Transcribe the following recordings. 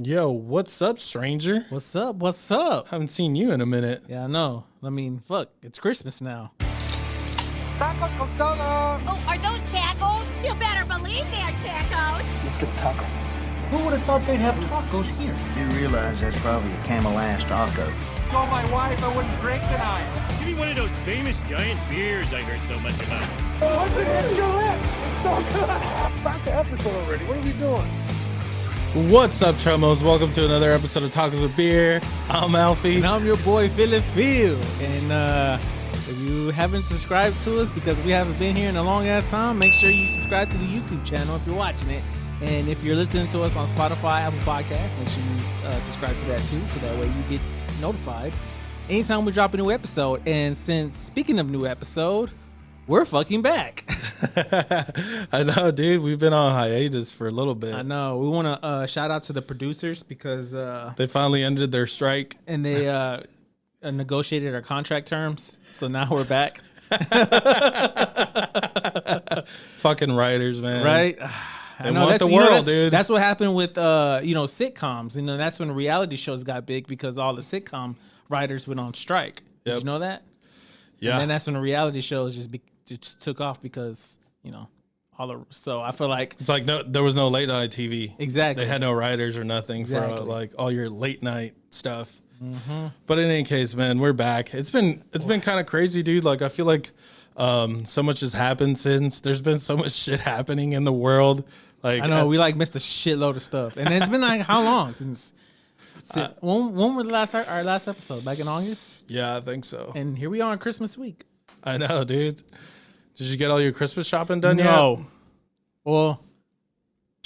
Yo, what's up, stranger? What's up? What's up? Haven't seen you in a minute. Yeah, I know. I mean, fuck, it's Christmas now. Tacos con todo. Oh, are those tacos? You better believe they're tacos. Let's get taco. Who would have thought they'd have tacos here? You realize that's probably a Camel Ass taco. Told my wife I wouldn't drink tonight. Give me one of those famous giant beers I heard so much about. Once it hits your lips, it's so good. Start the episode already. What are we doing? What's up, Tromos? Welcome to another episode of Tacos with Beer. I'm Alfie. And I'm your boy, Philip Field. And if you haven't subscribed to us because we haven't been here in a long ass time, make sure you subscribe to the YouTube channel if you're watching it. And if you're listening to us on Spotify, Apple Podcasts, make sure you subscribe to that too, so that way you get notified anytime we drop a new episode. And since, speaking of new episode, we're fucking back. I know, dude. We've been on hiatus for a little bit. I know. We want to shout out to the producers because They finally ended their strike. and they negotiated our contract terms. So now we're back. Fucking writers, man. Right? They want the world, dude. That's what happened with sitcoms. That's when reality shows got big because all the sitcom writers went on strike. Did Yep. you know that? Yeah. And then that's when the reality shows just took off because so I feel like It's like there was no late night TV. exactly. They had no writers or nothing for Exactly. like all your late night stuff. But in any case, man, we're back. It's been kind of crazy, dude. Like I feel like so much has happened since. There's been so much shit happening in the world. Like I know we missed a shitload of stuff, and it's been like how long since when were our last episode? Back in August, Yeah, I think so. and here we are on Christmas week. I know, dude. Did you get all your Christmas shopping done yet? No, well,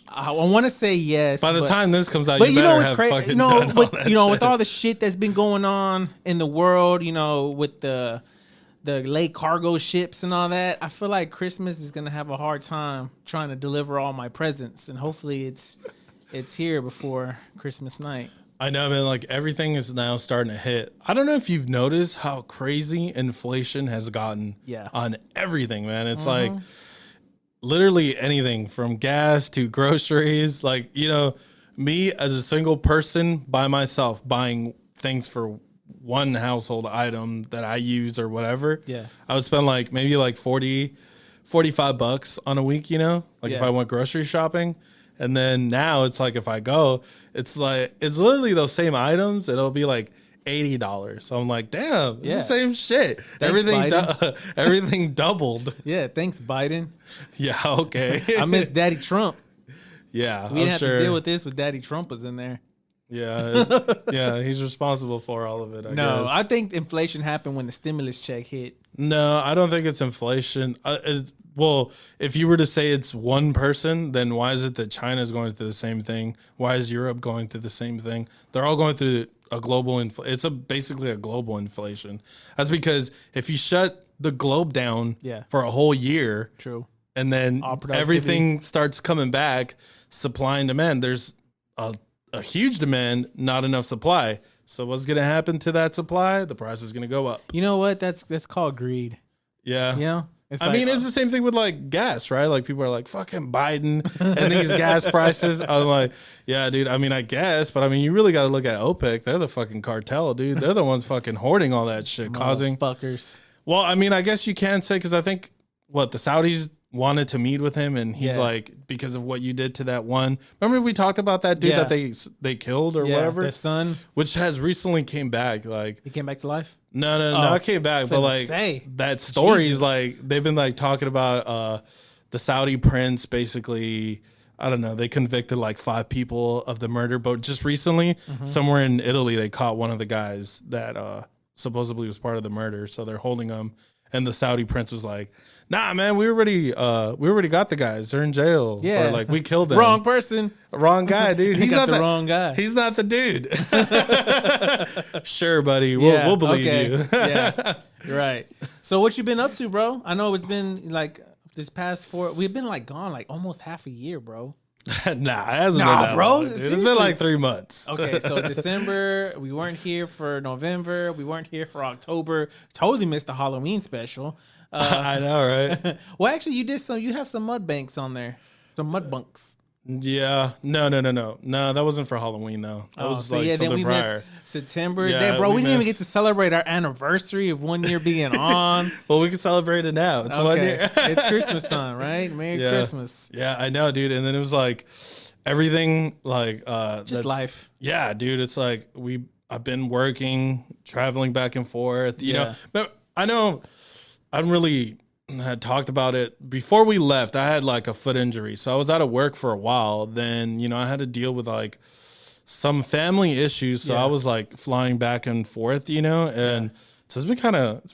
I want to say yes. By the but- time this comes out, But you you know better what's have crazy? fucking done all With that with shit. all the shit that's been going on in the world, with the late cargo ships and all that, I feel like Christmas is gonna have a hard time trying to deliver all my presents, and hopefully it's here before Christmas night. I know, man. Like everything is now starting to hit. I don't know if you've noticed how crazy inflation has gotten. Yeah. On everything, man. It's like literally anything from gas to groceries. Like me as a single person by myself buying things for one household item that I use or whatever. Yeah. I would spend like maybe like 40, 45 bucks on a week, like if Yeah. I went grocery shopping. And then now it's like if I go, it's literally those same items. It'll be like $80. So I'm like, damn, it's Yeah. the same shit. Thanks, Everything doubled. Yeah, thanks Biden. Yeah, okay. I miss Daddy Trump. Yeah, We didn't I'm have sure. to deal with this, but Daddy Trump was in there. Yeah, yeah, he's responsible for all of it. I No, guess. I think inflation happened when the stimulus check hit. No, I don't think it's inflation. Well, if you were to say it's one person, then why is it that China is going through the same thing? Why is Europe going through the same thing? They're all going through a global It's basically a global inflation. That's because if you shut the globe down Yeah. for a whole year, True. and then All productivity. everything starts coming back, supply and demand. There's a huge demand, not enough supply. So what's going to happen to that supply? The price is going to go up. You know what? That's called greed. Yeah. It's I like, mean, it's the same thing with like gas, right? Like people are like, fucking Biden and these gas prices. I'm like, yeah, dude. I mean, I guess, but I mean, you really got to look at OPEC. They're the fucking cartel, dude. They're the ones fucking hoarding all that shit, causing. fuckers. Well, I mean, I guess you can say, because I think the Saudis wanted to meet with him, and he's Yeah. like, because of what you did to that one. Remember we talked about that dude Yeah. that they killed or Yeah, whatever, their son, which has recently came back. Like, he came back to life. no, Oh, it came back, but finna like say. that story Jesus. is like they've been like talking about the Saudi prince. Basically, I don't know. They convicted like 5 people of the murder, but just recently, somewhere in Italy, they caught one of the guys that supposedly was part of the murder. So they're holding him, and the Saudi prince was like, "Nah, man, we already got the guys. They're in jail. Yeah. or like we killed them. Wrong person. Wrong guy, dude. He He's got not the wrong guy. He's not the dude." Sure, buddy. We'll believe you. Yeah, you're right. So what you been up to, bro? I know it's been like this past we've been like gone like almost half a year, bro. Nah, it hasn't been Nah, that bro, long, dude. It's seriously. been like 3 months. Okay, so December, we weren't here for November, we weren't here for October. Totally missed the Halloween special. I know, right? Well, actually, you have some mud banks on there, some mud bunks. Yeah, no, that wasn't for Halloween though. That was so like yeah, then something we prior. missed September. Yeah, Then, bro, we didn't even get missed- to celebrate our anniversary of 1 year being on. Well, we can celebrate it now. It's 1 year. It's Christmas time, right? Merry Yeah. Christmas. Yeah, I know, dude. And then it was like everything, like Just life. Yeah, dude. It's like I've been working, traveling back and forth. You know, Yeah. but I know I really had talked about it before we left. I had like a foot injury, so I was out of work for a while. Then I had to deal with like some family issues, so Yeah. I was like flying back and forth. And so it's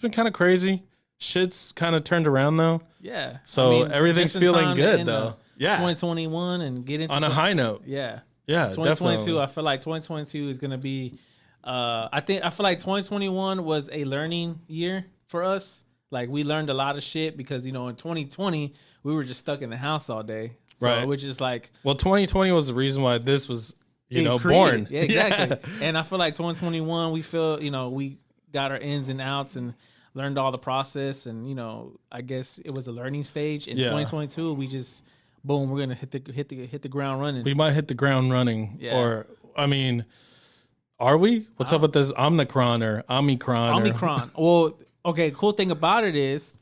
been kind of crazy. Shit's kind of turned around though. Yeah. So everything's just in feeling time to good, end, though. Yeah. 2021 and get into On a high note. Yeah. Yeah, 2022. definitely. I feel like 2022 is gonna be. I feel like 2021 was a learning year for us. Like we learned a lot of shit because in 2020 we were just stuck in the house all day. So Right. which is like Well, 2020 was the reason why this was, being born. created. Yeah, exactly. And I feel like 2021 we feel we got our ins and outs and learned all the process and I guess it was a learning stage. In Yeah. 2022 we just boom, we're gonna hit the ground running. We might hit the ground running. Yeah. Or, I mean, are we? What's up with this Omicron or Omicron? Omicron. Well, okay. Cool thing about it is,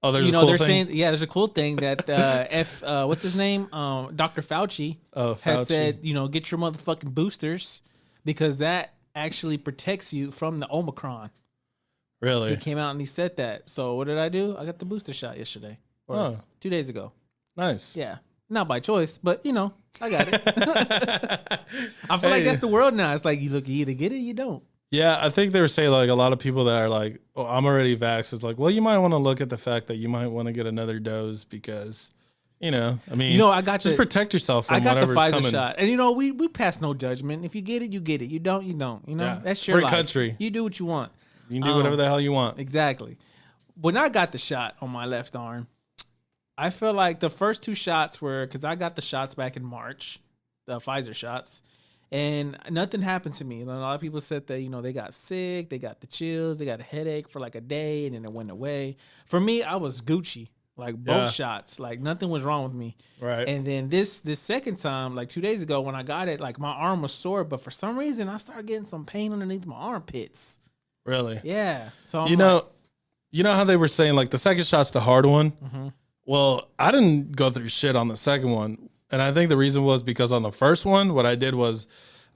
Oh, there's a cool they're thing? saying, there's a cool thing that what's his name? Dr. Fauci, Oh, has Fauci. said, get your motherfucking boosters because that actually protects you from the Omicron. Really? He came out and he said that. So what did I do? I got the booster shot yesterday or Oh. 2 days ago. Nice. Yeah. Not by choice, but I got it. I feel like that's the world now. It's like you either get it or you don't. Yeah, I think they were saying like a lot of people that are like, oh, I'm already vaxxed. It's like, well, you might want to look at the fact that you might want to get another dose because, I mean, I got just protect yourself from I got the whatever's Pfizer coming. shot, and we pass no judgment. If you get it, you get it. You don't, you don't. Yeah. That's your Free life. country. You do what you want. You can do whatever the hell you want. Exactly. When I got the shot on my left arm, I feel like the first 2 shots were because I got the shots back in March, the Pfizer shots, and nothing happened to me. And a lot of people said that they got sick, they got the chills, they got a headache for like a day, and then it went away. For me, I was Gucci. Like both Yeah. shots, like nothing was wrong with me. Right. And then this second time, like 2 days ago, when I got it, like my arm was sore, but for some reason I started getting some pain underneath my armpits. Really? Yeah. So I'm You know how they were saying like the second shot's the hard one? Mm-hmm. Well, I didn't go through shit on the second one. And I think the reason was because on the first one, what I did was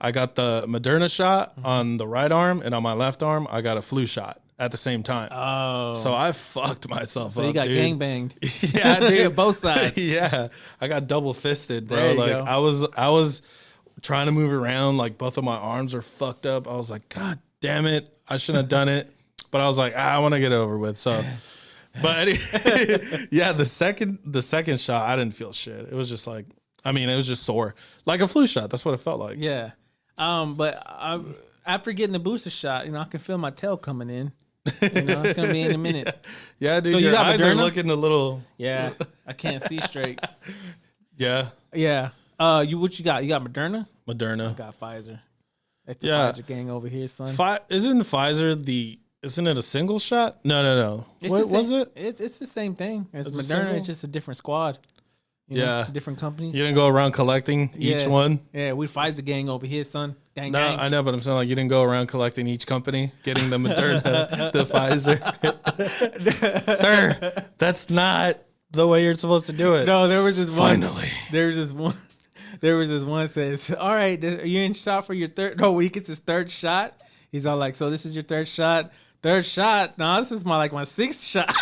I got the Moderna shot Mm-hmm. on the right arm, and on my left arm, I got a flu shot at the same time. Oh. So I fucked myself So up. you got dude. gangbanged. Yeah, dude. Both sides. Yeah, I got double fisted, bro. There you Like go. I was trying to move around, like both of my arms are fucked up. I was like, God damn it, I shouldn't have done it. But I was like, I want to get it over with. So, but yeah, the second shot, I didn't feel shit. It was just like, it was just sore, like a flu shot. That's what it felt like. Yeah. But after getting the booster shot, I can feel my tail coming in. It's gonna be in a minute. Yeah, dude, So you your got eyes are Moderna? looking a little. Yeah. I can't see straight. Yeah, Yeah. What you got? You got Moderna? Moderna. Got Pfizer. That's the Yeah. Pfizer gang over here, son. Isn't Pfizer isn't it a single shot? No. It's What the same- was it? It's the same thing. It's It's a Moderna. single? It's just a different squad. Yeah. Different companies. You didn't go around collecting each Yeah. one? Yeah, we Pfizer gang over here, son. Gang, No, gang. I know, but I'm saying like you didn't go around collecting each company, getting the Moderna, the Pfizer. Sir, that's not the way you're supposed to do it. No, there was this one. Finally. There was this one. There was this one says, "All right, are you in shot for your third?" No, when he gets his third shot, he's all like, "So this is your third shot? Third shot? No, this is my sixth shot."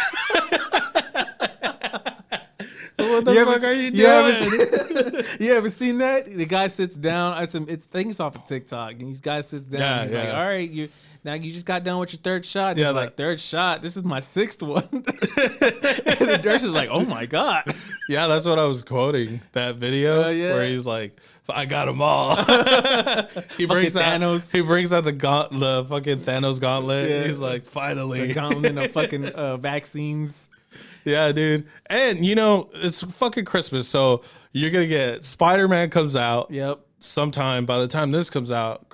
What the fuck are you doing? You ever seen that? The guy sits down. I think it's off of TikTok, and these guys sits down. Yeah, and he's like, yeah. "All right, you just got done with your third shot." Yeah, He's like, "Third shot. This is my sixth one." And the nurse is like, "Oh my god." Yeah, that's what I was quoting. That video Yeah. where he's like, "I got them all." he brings out Thanos. He brings out the fucking Thanos gauntlet. Yeah. He's like, "Finally." The gauntlet of fucking vaccines. Yeah, dude. And it's fucking Christmas, so you're gonna get Spider-Man comes out. Yep. Sometime by the time this comes out,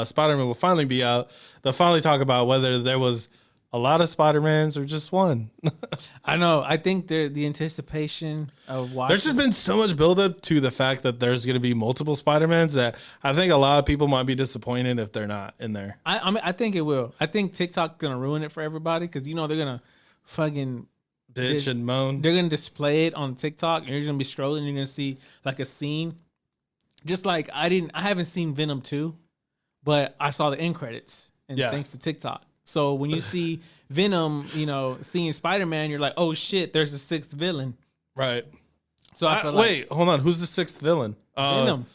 Spider-Man will finally be out. They'll finally talk about whether there was a lot of Spider-Mans or just one. I know. I think the anticipation of watching. There's just been so much buildup to the fact that there's going to be multiple Spider-Mans that I think a lot of people might be disappointed if they're not in there. I mean, I think it will. I think TikTok's gonna ruin it for everybody because they're gonna fucking Ditch and moan. They're gonna display it on TikTok, and you're gonna be scrolling. And you're gonna see like a scene, just like I haven't seen Venom 2, but I saw the end credits, and thanks to TikTok. So when you see Venom, seeing Spider-Man, you're like, oh shit, there's a sixth villain. Right. So I feel like wait, hold on. Who's the sixth villain? Venom.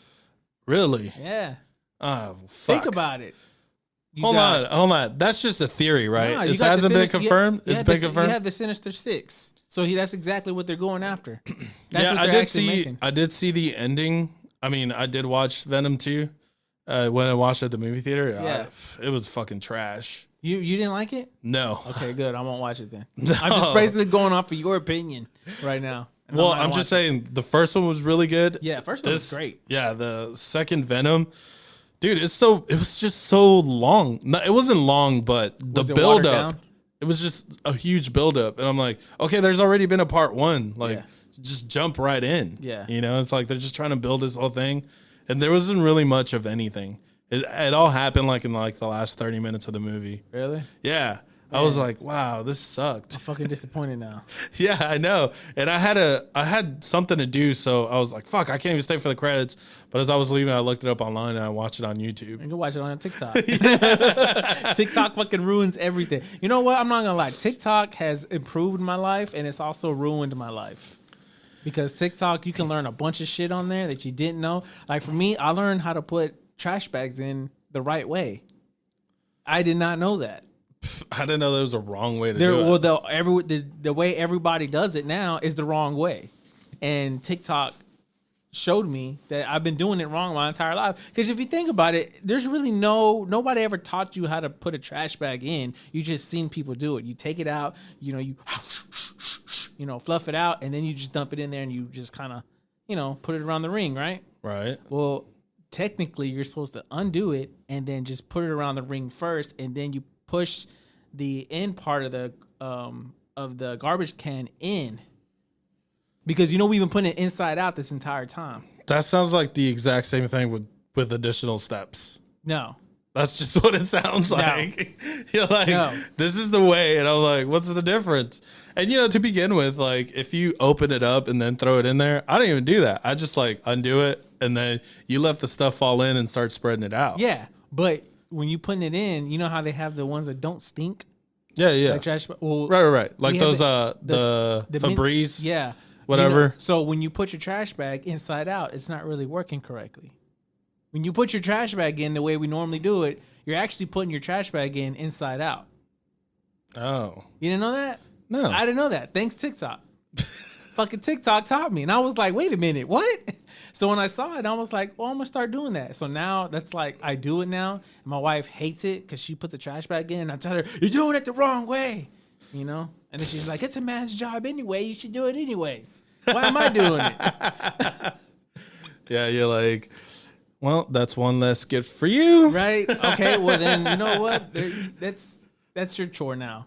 Really? Yeah. Oh, fuck. Think about it. Hold on. That's just a theory, right? Nah, It hasn't been confirmed. It's been confirmed. You have the Sinister Six, so that's exactly what they're going after. That's yeah, what they're actually making. I did see the ending. I mean, I did watch Venom 2 when I watched it at the movie theater. Yeah. It was fucking trash. You didn't like it? No. Okay, good. I won't watch it then. I'm just basically going off of your opinion right now. Well, I'm just saying the first one was really good. Yeah, first one was great. Yeah, the second Venom, dude, it was just so long. No, it wasn't long, but the build up, it was just a huge build up, and I'm like, okay, there's already been a part one, like just jump right in. Yeah, it's like they're just trying to build this whole thing, and there wasn't really much of anything. It all happened like in like the last 30 minutes of the movie. Really? Yeah. I was like, wow, this sucked. I'm fucking disappointed now. Yeah, I know. And I had something to do, so I was like, fuck, I can't even stay for the credits. But as I was leaving, I looked it up online and I watched it on YouTube. You can watch it on TikTok. TikTok fucking ruins everything. You know what? I'm not gonna lie. TikTok has improved my life and it's also ruined my life. Because TikTok, you can learn a bunch of shit on there that you didn't know. Like for me, I learned how to put trash bags in the right way. I did not know that. I didn't know there was a wrong way to do it. Well, the way everybody does it now is the wrong way, and TikTok showed me that I've been doing it wrong my entire life. Because if you think about it, there's really nobody ever taught you how to put a trash bag in. You just seen people do it. You take it out, you fluff it out, and then you just dump it in there, and you just kind of, put it around the ring, right? Right. Well, technically, you're supposed to undo it and then just put it around the ring first, and then you push the end part of the garbage can in, because we've been putting it inside out this entire time. That sounds like the exact same thing with additional steps. No, that's just what it sounds like. You're like, this is the way, and I'm like, what's the difference? And to begin with, like if you open it up and then throw it in there, I don't even do that. I just like undo it, and then you let the stuff fall in and start spreading it out. Yeah, but when you putting it in, you know how they have the ones that don't stink? Yeah. Like trash, well, right. Like those the Febreze, whatever. So when you put your trash bag inside out, it's not really working correctly. When you put your trash bag in the way we normally do it, you're actually putting your trash bag in inside out. Oh. You didn't know that? No. I didn't know that. Thanks TikTok. Fucking TikTok taught me. And I was like, wait a minute, what? So when I saw it, I was like, well, I'm going to start doing that. So now that's like, I do it now. And my wife hates it because she put the trash bag in. And I tell her, you're doing it the wrong way. And then she's like, it's a man's job anyway. You should do it anyways. Why am I doing it? Yeah, you're like, well, that's one less gift for you. Right? Okay, well then, you know what? That's your chore now.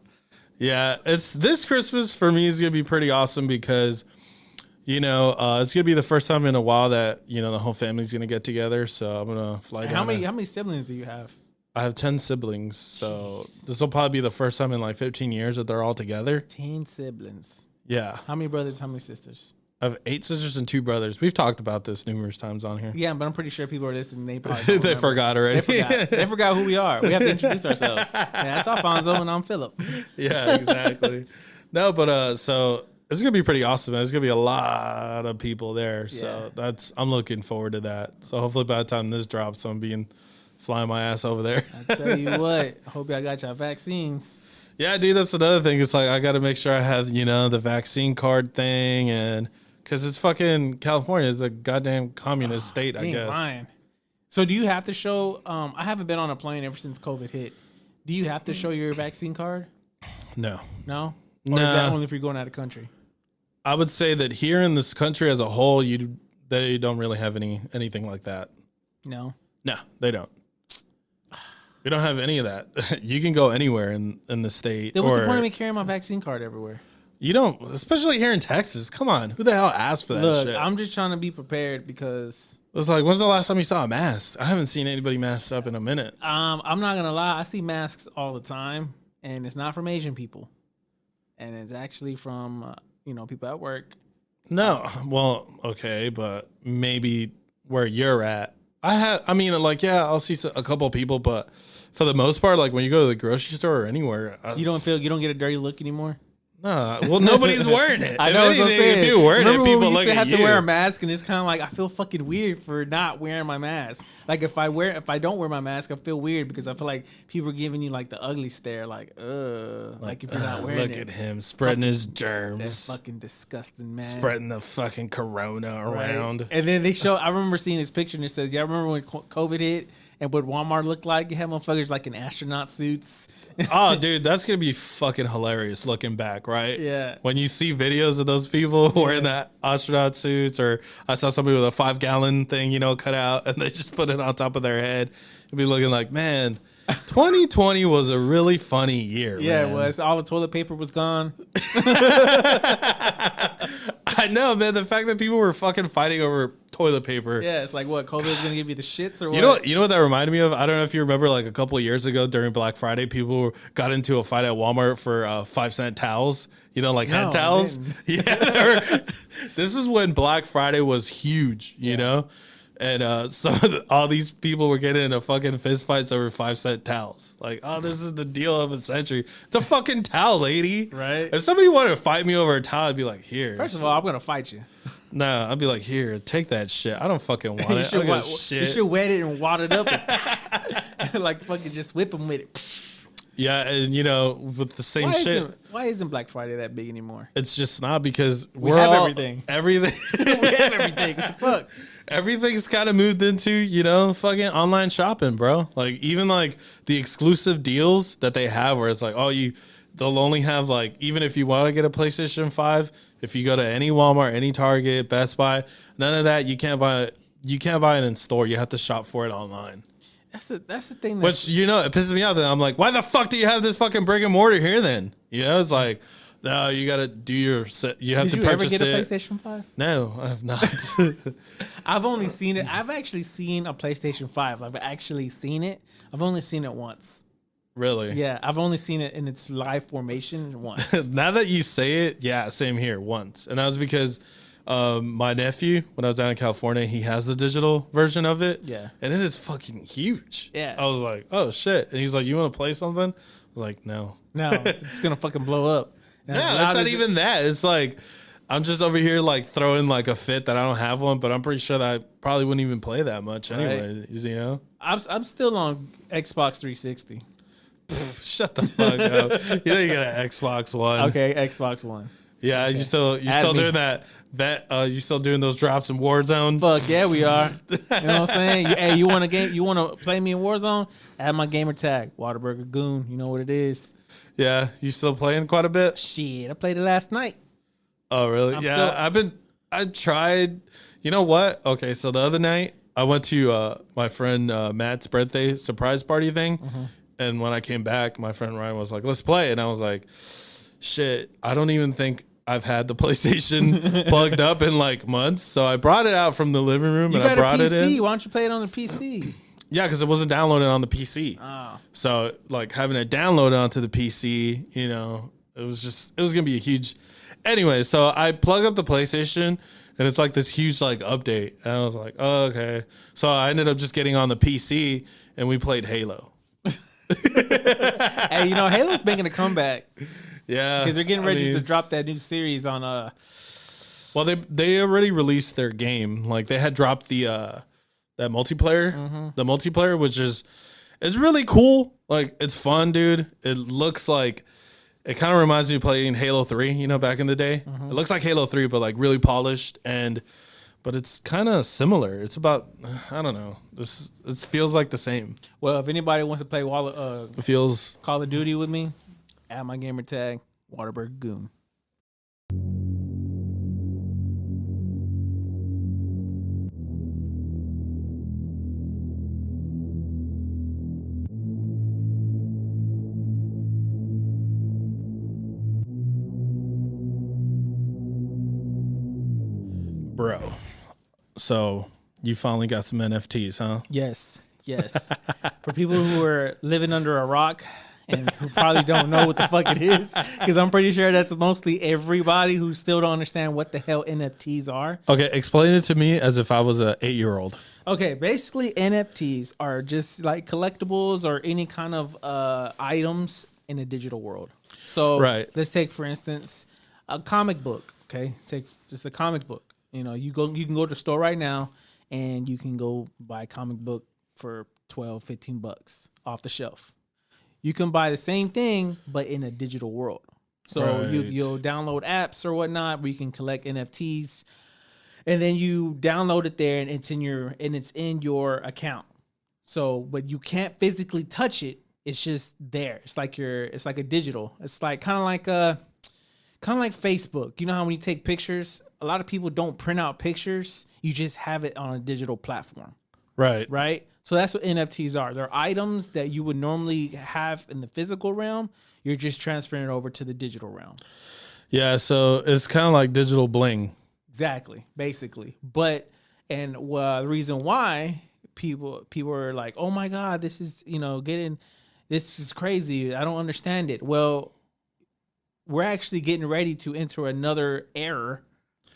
Yeah, it's this Christmas for me is going to be pretty awesome because, it's going to be the first time in a while that, the whole family's going to get together. So I'm going to fly down. How many siblings do you have? I have 10 siblings. So this will probably be the first time in like 15 years that they're all together. 10 siblings. Yeah. How many brothers, how many sisters? I have 8 sisters and 2 brothers. We've talked about this numerous times on here. Yeah, but I'm pretty sure people are listening. They probably they forgot already. They forgot who we are. We have to introduce ourselves. Yeah, that's Alfonso, and I'm Philip. Yeah, exactly. No, but so it's gonna be pretty awesome. There's gonna be a lot of people there, so I'm looking forward to that. So hopefully by the time this drops, I'm flying my ass over there. I tell you what, I hope y'all got your vaccines. Yeah, dude, that's another thing. It's like I got to make sure I have the vaccine card thing and. Because it's fucking California is a goddamn communist state, I guess. Lying. So do you have to show, I haven't been on a plane ever since COVID hit. Do you have to show your vaccine card? No. No? Or is that only if you're going out of country? I would say that here in this country as a whole, they don't really have anything like that. No? No, they don't. We don't have any of that. You can go anywhere in the state. Then what's the or- point of me carrying my vaccine card everywhere? You don't, especially here in Texas. Come on, who the hell asked for that Look, shit? I'm just trying to be prepared because It's like, when's the last time you saw a mask? I haven't seen anybody masked up in a minute. I'm not gonna lie, I see masks all the time, and it's not from Asian people, and it's actually from people at work. No, well, okay, but maybe where you're at. I'll see a couple of people, but for the most part, like when you go to the grocery store or anywhere, You don't get a dirty look anymore. nah. Well, nobody's wearing it. I If know what I'm anything, saying. If you're wearing Remember it, when people we used look to at have you. to wear a mask, and it's kind of like I feel fucking weird for not wearing my mask. Like if I don't wear my mask, I feel weird because I feel like people are giving you like the ugly stare, like like if you're not wearing Look it. at him spreading his That's germs, fucking disgusting, man. spreading the fucking corona Right? around. And then they show. I remember seeing this picture, and it says, "Yeah, I remember when COVID hit." And what Walmart looked like, you have motherfuckers like in astronaut suits. Oh, dude, that's gonna be fucking hilarious looking back, right? Yeah. When you see videos of those people wearing that astronaut suits, or I saw somebody with a 5-gallon thing, cut out, and they just put it on top of their head, it'd be looking like, man, 2020 was a really funny year. Yeah, man. it was. All the toilet paper was gone. I know, man. The fact that people were fucking fighting over toilet paper. Yeah, it's like what, COVID is gonna give you the shits or what? You know what that reminded me of? I don't know if you remember, like a couple of years ago during Black Friday, people got into a fight at Walmart for 5-cent towels. Like hand No, I towels. didn't. Yeah, this is when Black Friday was huge. You know, and so all these people were getting into fucking fist fights over 5-cent towels. Like, oh, this is the deal of a century. It's a fucking towel, lady. Right. If somebody wanted to fight me over a towel, I'd be like, here. First of all, I'm gonna fight you. Nah, I'd be like, here, take that shit. I don't fucking want You it. should, I don't give a shit. you should wet it and wad it up, and like fucking just whip them with it. Yeah, and with the same shit, Why isn't Black Friday that big anymore? it's just not because We we're have all- everything. Everything, We have everything. What the fuck? everything's kind of moved into fucking online shopping, bro. Like even like the exclusive deals that they have, where it's like, they'll only have like, even if you want to get a PlayStation 5, if you go to any Walmart, any Target, Best Buy, none of that. You can't buy it in store. You have to shop for it online. That's the thing. Which it pisses me off. That I'm like, why the fuck do you have this fucking brick and mortar here? Then it's like, no, you got to do your set. You have Did to you ever purchase get a it. PlayStation 5? No, I have not. I've only seen it. I've actually seen a PlayStation 5. I've actually seen it. I've only seen it once. Really? Yeah, I've only seen it in its live formation once. Now that you say it, yeah, same here. Once, and that was because my nephew, when I was down in California, he has the digital version of it. Yeah. and it is fucking huge. Yeah. I was like, oh shit, and he's like, you want to play something? I was like, no. No, it's gonna fucking blow up. And as No, loud it's not as even that. It's like I'm just over here like throwing like a fit that I don't have one, but I'm pretty sure that I probably wouldn't even play that much anyway. I'm still on Xbox 360. Shut the fuck up. You got an Xbox One. Okay, Xbox One. Yeah, you still Add me. doing that you still doing those drops in Warzone? Fuck yeah, we are. You know what I'm saying? Hey, you want a game? You want to play me in Warzone? Add my gamer tag, Waterburger Goon. You know what it is. Yeah, you still playing quite a bit? Shit, I played it last night. Oh, really? I tried. You know what? Okay, so the other night I went to my friend Matt's birthday surprise party thing. And when I came back, my friend Ryan was like, let's play. And I was like, shit, I don't even think I've had the PlayStation plugged up in like months. So I brought it out from the living room You and I got a brought it PC. in. Why don't you play it on the PC? Yeah, because it wasn't downloaded on the PC. Oh. So like having it downloaded onto the PC, it was gonna be a huge. Anyway, so I plug up the PlayStation and it's like this huge like update, and I was like, oh, okay. So I ended up just getting on the PC and we played Halo. Hey, Halo's making a comeback Yeah, because they're getting I ready to mean, drop that new series on. Well, they already released their game. Like they had dropped the that multiplayer, the multiplayer, which is really cool. Like it's fun, dude. It looks like it kind of reminds me of playing Halo 3, back in the day. It looks like Halo 3, but like really polished, but it's kind of similar. It's about, I don't know. It feels like the same. Well, if anybody wants to play It feels. Call of Duty with me, add my gamer tag, Waterburger Goon. Bro, so you finally got some NFTs, huh? Yes. For people who are living under a rock and who probably don't know what the fuck it is, because I'm pretty sure that's mostly everybody who still don't understand what the hell NFTs are. Okay, explain it to me as if I was a 8-year-old. Okay, basically NFTs are just like collectibles or any kind of items in a digital world. So Right. let's take, for instance, a comic book. Okay, take just a comic book. You know, you can go to the store right now and you can go buy a comic book for $12-15 off the shelf. You can buy the same thing, but in a digital world. So Right. you'll download apps or whatnot where you can collect NFTs, and then you download it there, and it's in your account. So, but you can't physically touch it. It's just there. It's like a digital. It's like kind of like Facebook. You know how when you take pictures, a lot of people don't print out pictures. You just have it on a digital platform, Right. right? So that's what NFTs are. They're items that you would normally have in the physical realm. You're just transferring it over to the digital realm. Yeah, so it's kind of like digital bling. Exactly, basically. But the reason why people are like, oh my God, this is this is crazy. I don't understand it. Well, we're actually getting ready to enter another era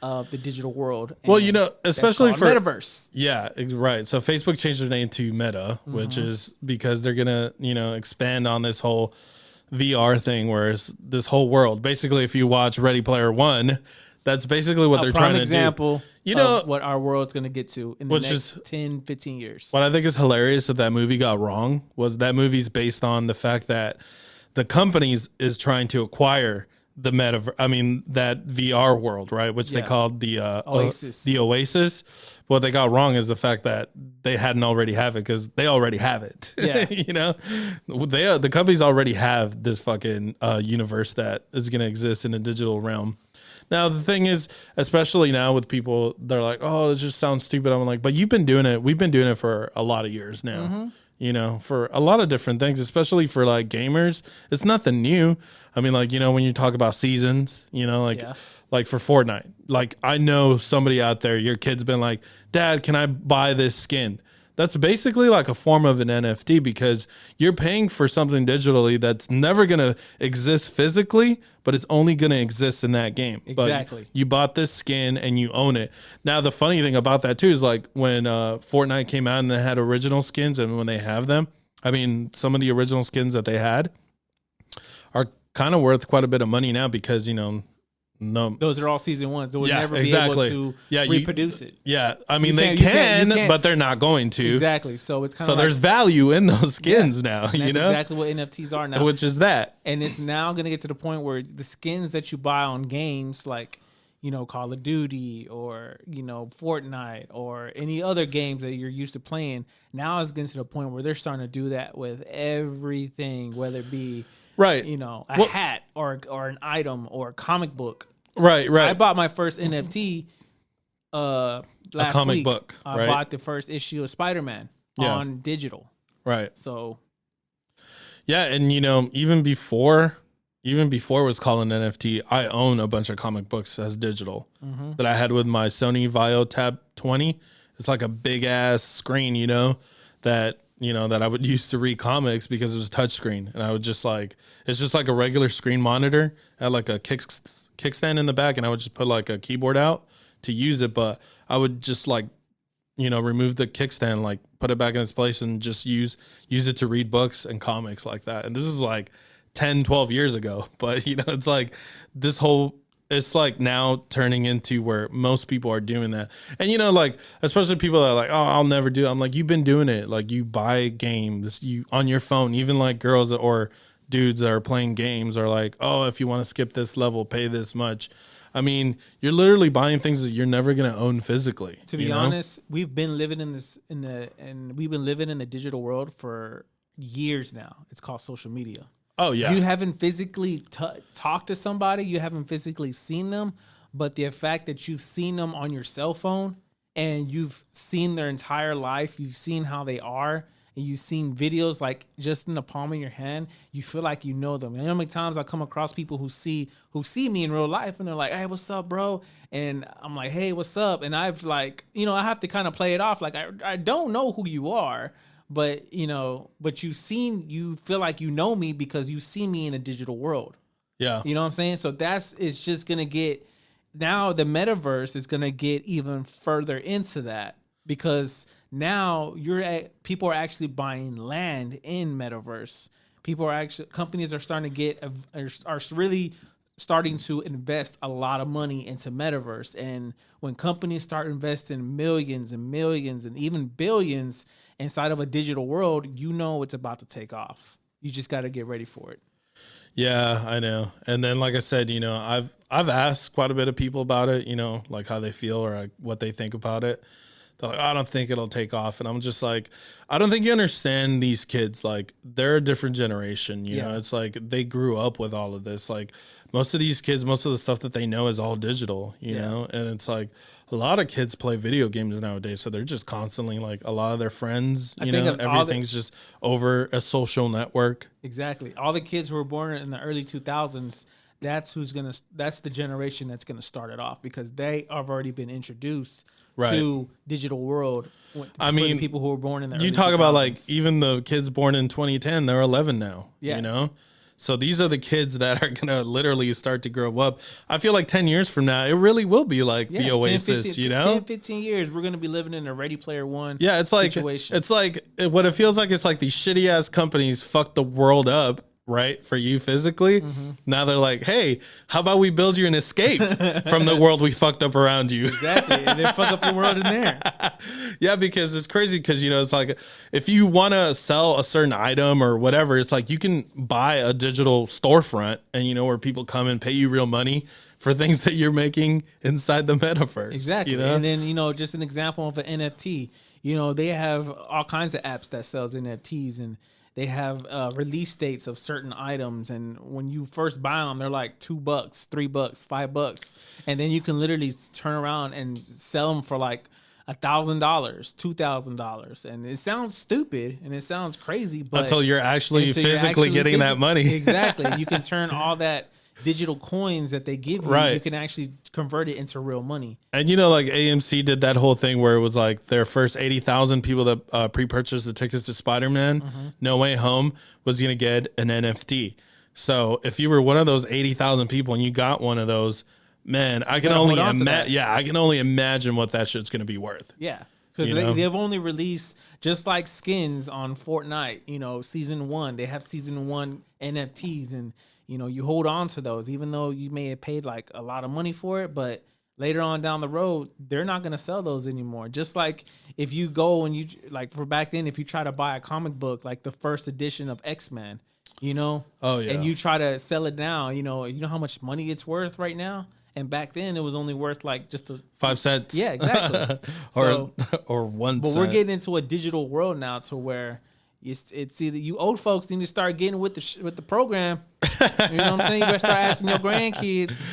of the digital world. Well, and especially that's for called metaverse. Yeah, right. So Facebook changed their name to Meta, which is because they're gonna, expand on this whole VR thing, where it's this whole world. Basically, if you watch Ready Player One, that's basically what they're trying to example do. of what our world's going to get to in the Which next is 10, 15 years. What I think is hilarious that movie got wrong was that movie's based on the fact that the companies is trying to acquire the that VR world, right? Which they Yeah. called the Oasis. The Oasis. What they got wrong is the fact that they hadn't already have it, because they already have it. Yeah. The companies already have this fucking universe that is going to exist in a digital realm. Now, the thing is, especially now with people, they're like, oh, it just sounds stupid. I'm like, but you've been doing it. We've been doing it for a lot of years now, for a lot of different things, especially for like gamers. It's nothing new. I mean, like, when you talk about seasons, like for Fortnite, like I know somebody out there, your kid's been like, Dad, can I buy this skin? That's basically like a form of an NFT, because you're paying for something digitally that's never going to exist physically, but it's only going to exist in that game. Exactly. But you bought this skin and you own it. Now, the funny thing about that too is like when Fortnite came out and they had original skins, and when they have them, I mean, some of the original skins that they had are kind of worth quite a bit of money now, because, no, Those are all season ones. They will Yeah, never exactly. be able to Yeah, reproduce it. yeah, I mean, You they can't- you can't. but they're not going to. Exactly. So it's kind So of there's value in those skins now, that's you know, exactly what NFTs are now. which is that. And it's now going to get to the point where the skins that you buy on games like, Call of Duty or, Fortnite or any other games that you're used to playing, now it's getting to the point where they're starting to do that with everything, whether it be, Right. a hat or an item or a comic book. Right. I bought my first NFT last comic week. book, I right? bought the first issue of Spider-Man Yeah. on digital. Right. So Yeah, and even before it was called an NFT, I own a bunch of comic books as digital that I had with my Sony Vaio Tab 20. It's like a big ass screen, that I would use to read comics, because it was touchscreen, and I would just like, it's just like a regular screen monitor. I had like a kickstand in the back, and I would just put like a keyboard out to use it, but I would just like, remove the kickstand, like put it back in its place, and just use it to read books and comics like that. And this is like 10, 12 years ago, but it's like it's like now turning into where most people are doing that. And like, especially people that are like, oh, I'll never do it. I'm like, you've been doing it. Like, you buy games on your phone. Even like girls or dudes that are playing games are like, oh, if you want to skip this level, pay this much. I mean, you're literally buying things that you're never gonna own physically. to be honest, we've been living in the digital world for years now. It's called social media. Oh yeah. You haven't physically talked to somebody. You haven't physically seen them. But the fact that you've seen them on your cell phone and you've seen their entire life, you've seen how they are, and and you've seen videos like just in the palm of your hand, you feel like you know them. And how many times I come across people who see me in real life and they're like, "Hey, what's up, bro?" And I'm like, "Hey, what's up?" And I've like, I have to kind of play it off like I don't know who you are, but but you feel like you know me because you see me in a digital world. Yeah. You know what I'm saying? So it's just gonna get, now the metaverse is gonna get even further into that, because now people are actually buying land in metaverse. Companies are starting to are really starting to invest a lot of money into metaverse. And when companies start investing millions and millions and even billions inside of a digital world, it's about to take off. You just got to get ready for it. Yeah, I know. And then, like I said, I've asked quite a bit of people about it, like how they feel or like what they think about it. They're like, I don't think it'll take off. And I'm just like, I don't think you understand these kids. Like, they're a different generation. You know, it's like they grew up with all of this. Like, most of these kids, most of the stuff that they know is all digital, you know? And it's like a lot of kids play video games nowadays. So they're just constantly like a lot of their friends, everything's just over a social network. Exactly. All the kids who were born in the early 2000s, that's the generation that's going to start it off, because they have already been introduced to digital world. I mean, people who were born in the early you talk 2000s. about like even the kids born in 2010, they're 11 now, So these are the kids that are going to literally start to grow up. I feel like 10 years from now, it really will be like the Oasis, 10, 15 years, we're going to be living in a Ready Player One it's like, situation. It's like what it feels like. It's like these shitty ass companies fucked the world up, right? For you physically. Now they're like, hey, how about we build you an escape from the world we fucked up around you? Exactly. And then fuck up your world in there. Yeah, because it's crazy because, it's like if you want to sell a certain item or whatever, it's like you can buy a digital storefront and, where people come and pay you real money for things that you're making inside the metaverse. Exactly. And then, just an example of an NFT, they have all kinds of apps that sells NFTs, and they have release dates of certain items, and when you first buy them, they're like $2, $3, $5, and then you can literally turn around and sell them for like $1,000, $2,000, and it sounds stupid and it sounds crazy, but until you're actually physically getting that money. Exactly, you can turn all that digital coins that they give you, you can actually convert it into real money. And like AMC did that whole thing where it was like their first 80,000 people that pre-purchased the tickets to Spider-Man No Way Home was going to get an NFT. So if you were one of those 80,000 people and you got one of those, man, I can only imagine what that shit's going to be worth. Yeah. Because they've only released, just like skins on Fortnite, season 1, they have season 1 NFTs, and you hold on to those, even though you may have paid like a lot of money for it, but later on down the road, they're not going to sell those anymore. Just like if you go and for back then, if you try to buy a comic book, like the first edition of X-Men, and you try to sell it now, you know how much money it's worth right now? And back then it was only worth like just 5 cents. Yeah, exactly. or 1 but cent. we're getting into a digital world now to where it's either you old folks need to start getting with the program. You know what I'm saying? You better start asking your grandkids.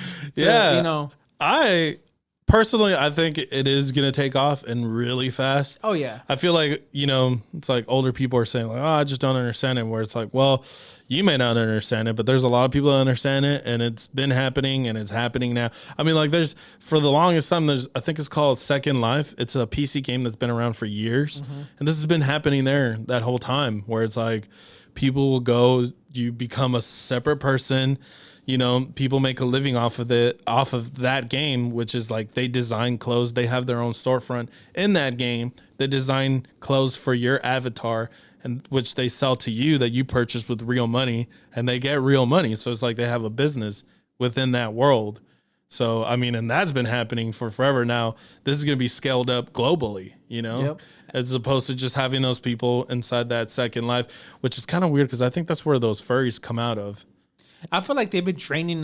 I think it is going to take off and really fast. Oh, yeah. I feel like, it's like older people are saying like, oh, I just don't understand it. Where it's like, well, you may not understand it, but there's a lot of people that understand it, and it's been happening and it's happening now. I mean, like for the longest time, I think it's called Second Life. It's a PC game that's been around for years. And this has been happening there that whole time, where it's like people will go, you become a separate person. People make a living off of that game, which is like they design clothes. They have their own storefront in that game. They design clothes for your avatar, and which they sell to you that you purchase with real money, and they get real money. So it's like they have a business within that world. So, I mean, and that's been happening for forever now. This is going to be scaled up globally, as opposed to just having those people inside that Second Life, which is kind of weird because I think that's where those furries come out of. I feel like they've been training.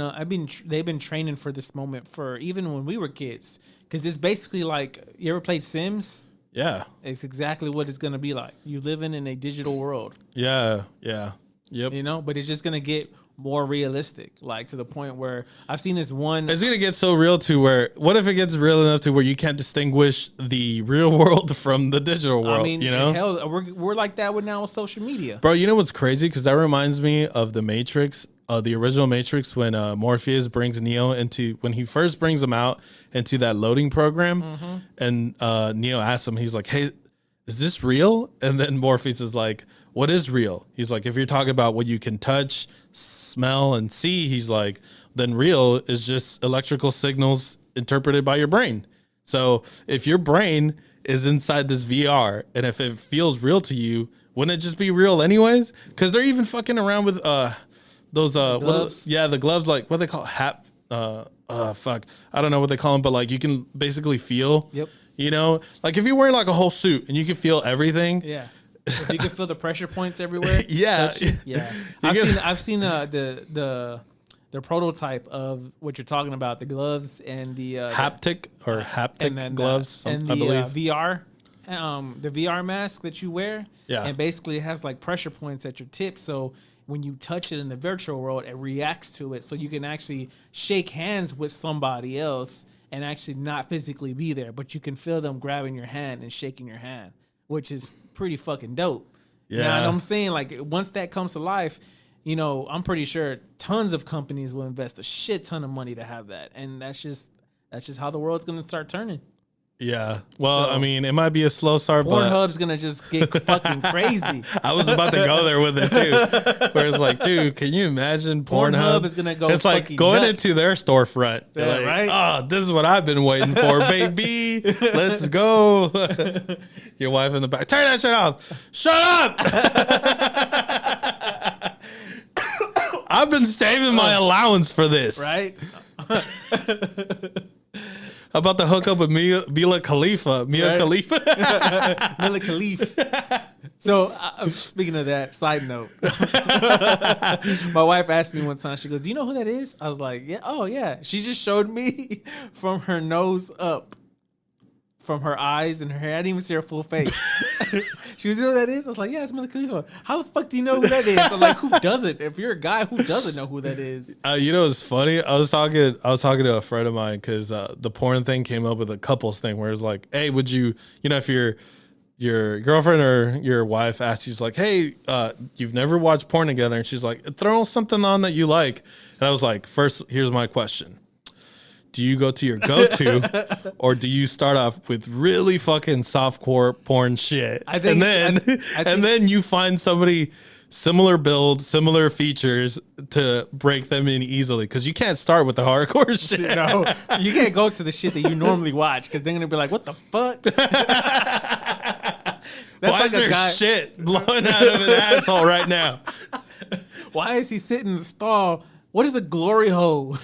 They've been training for this moment for even when we were kids, because it's basically like, you ever played Sims? Yeah, it's exactly what it's gonna be like. You living in a digital world. Yeah, yeah, yep. But it's just gonna get more realistic, like to the point where I've seen this one. It's gonna get so real to where, what if it gets real enough to where you can't distinguish the real world from the digital world? I mean, you know, hell, we're like that with now with social media. bro. You know what's crazy? Because that reminds me of the Matrix, the original Matrix, when Morpheus brings Neo into, when he first brings him out into that loading program, and Neo asks him, he's like, "Hey, is this real?" And then Morpheus is like, "What is real?" He's like, "If you're talking about what you can touch, smell, and see," he's like, "then real is just electrical signals interpreted by your brain." So if your brain is inside this VR, and if it feels real to you, wouldn't it just be real anyways? Because they're even fucking around with those gloves? the gloves, like what they call fuck, I don't know what they call them, but like you can basically feel. Yep. You know, like if you're wearing like a whole suit and you can feel everything. Yeah. If you can feel the pressure points everywhere. Yeah. Yeah. You I've seen the prototype of what you're talking about, the gloves and the haptic and then, gloves, and I the believe. VR, the VR mask that you wear. Yeah. And basically it has like pressure points at your tips, so when you touch it in the virtual world, it reacts to it, so you can actually shake hands with somebody else and actually not physically be there, but you can feel them grabbing your hand and shaking your hand, which is pretty fucking dope. Yeah. You know what I'm saying? Like once that comes to life, you know, I'm pretty sure tons of companies will invest a shit ton of money to have that. And that's just how the world's gonna start turning. Yeah. Well, So- I mean, it might be a slow start, but Pornhub's gonna just get fucking crazy. I was about to go there with it too. Where it's like, dude, can you imagine Pornhub? Pornhub is gonna go It's like fucking going nuts. into their storefront. You're Yeah, like, right? Oh, this is what I've been waiting for, baby. Let's go. Your wife in the back. Turn that shit off. Shut up. I've been saving my allowance for this. Right? How about the hookup with Mia Khalifa? Right. Khalifa. Mila Khalif. So, speaking of that, side note, my wife asked me one time, she goes, "Do you know who that is?" I was like, "Yeah, oh yeah." She just showed me from her nose up, from her eyes and her hair. I didn't even see her full face. She was, "You know who that is?" I was like, "Yeah, it's Mila Khalifa." How the fuck do you know who that is? I'm like, who doesn't? If you're a guy, who doesn't know who that is? You know, it's funny. I was talking to a friend of mine because the porn thing came up with a couples thing where it's like, hey, would you, if your girlfriend or your wife asks you, like, hey, you've never watched porn together, and she's like, throw something on that you like, and I was like, first, here's my question. Do you go to your go-to, or do you start off with really fucking softcore porn shit, I think- and then you find somebody similar build, similar features to break them in easily? Because you can't start with the hardcore shit. You know, you can't go to the shit that you normally watch because they're gonna be like, "What the fuck?" That's Why like is there a guy. shit blowing out of an asshole right now? Why is he sitting in the stall? What is a glory hole?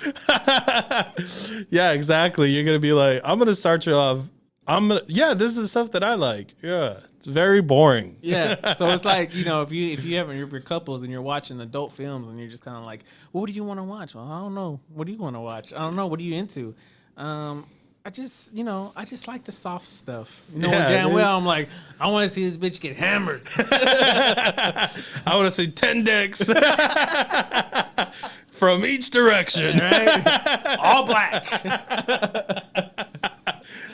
Yeah, exactly. You're gonna be like, I'm gonna start you off. This is the stuff that I like. Yeah, it's very boring. Yeah. So it's like, if you have your couples and you're watching adult films and you're just kind of like, well, what do you want to watch? Well, I don't know. What do you want to watch? I don't know. What are you into? I just like the soft stuff. Yeah, Damn dude. well, I'm like, I want to see this bitch get hammered. I want to see 10 dicks from each direction. Right? All black.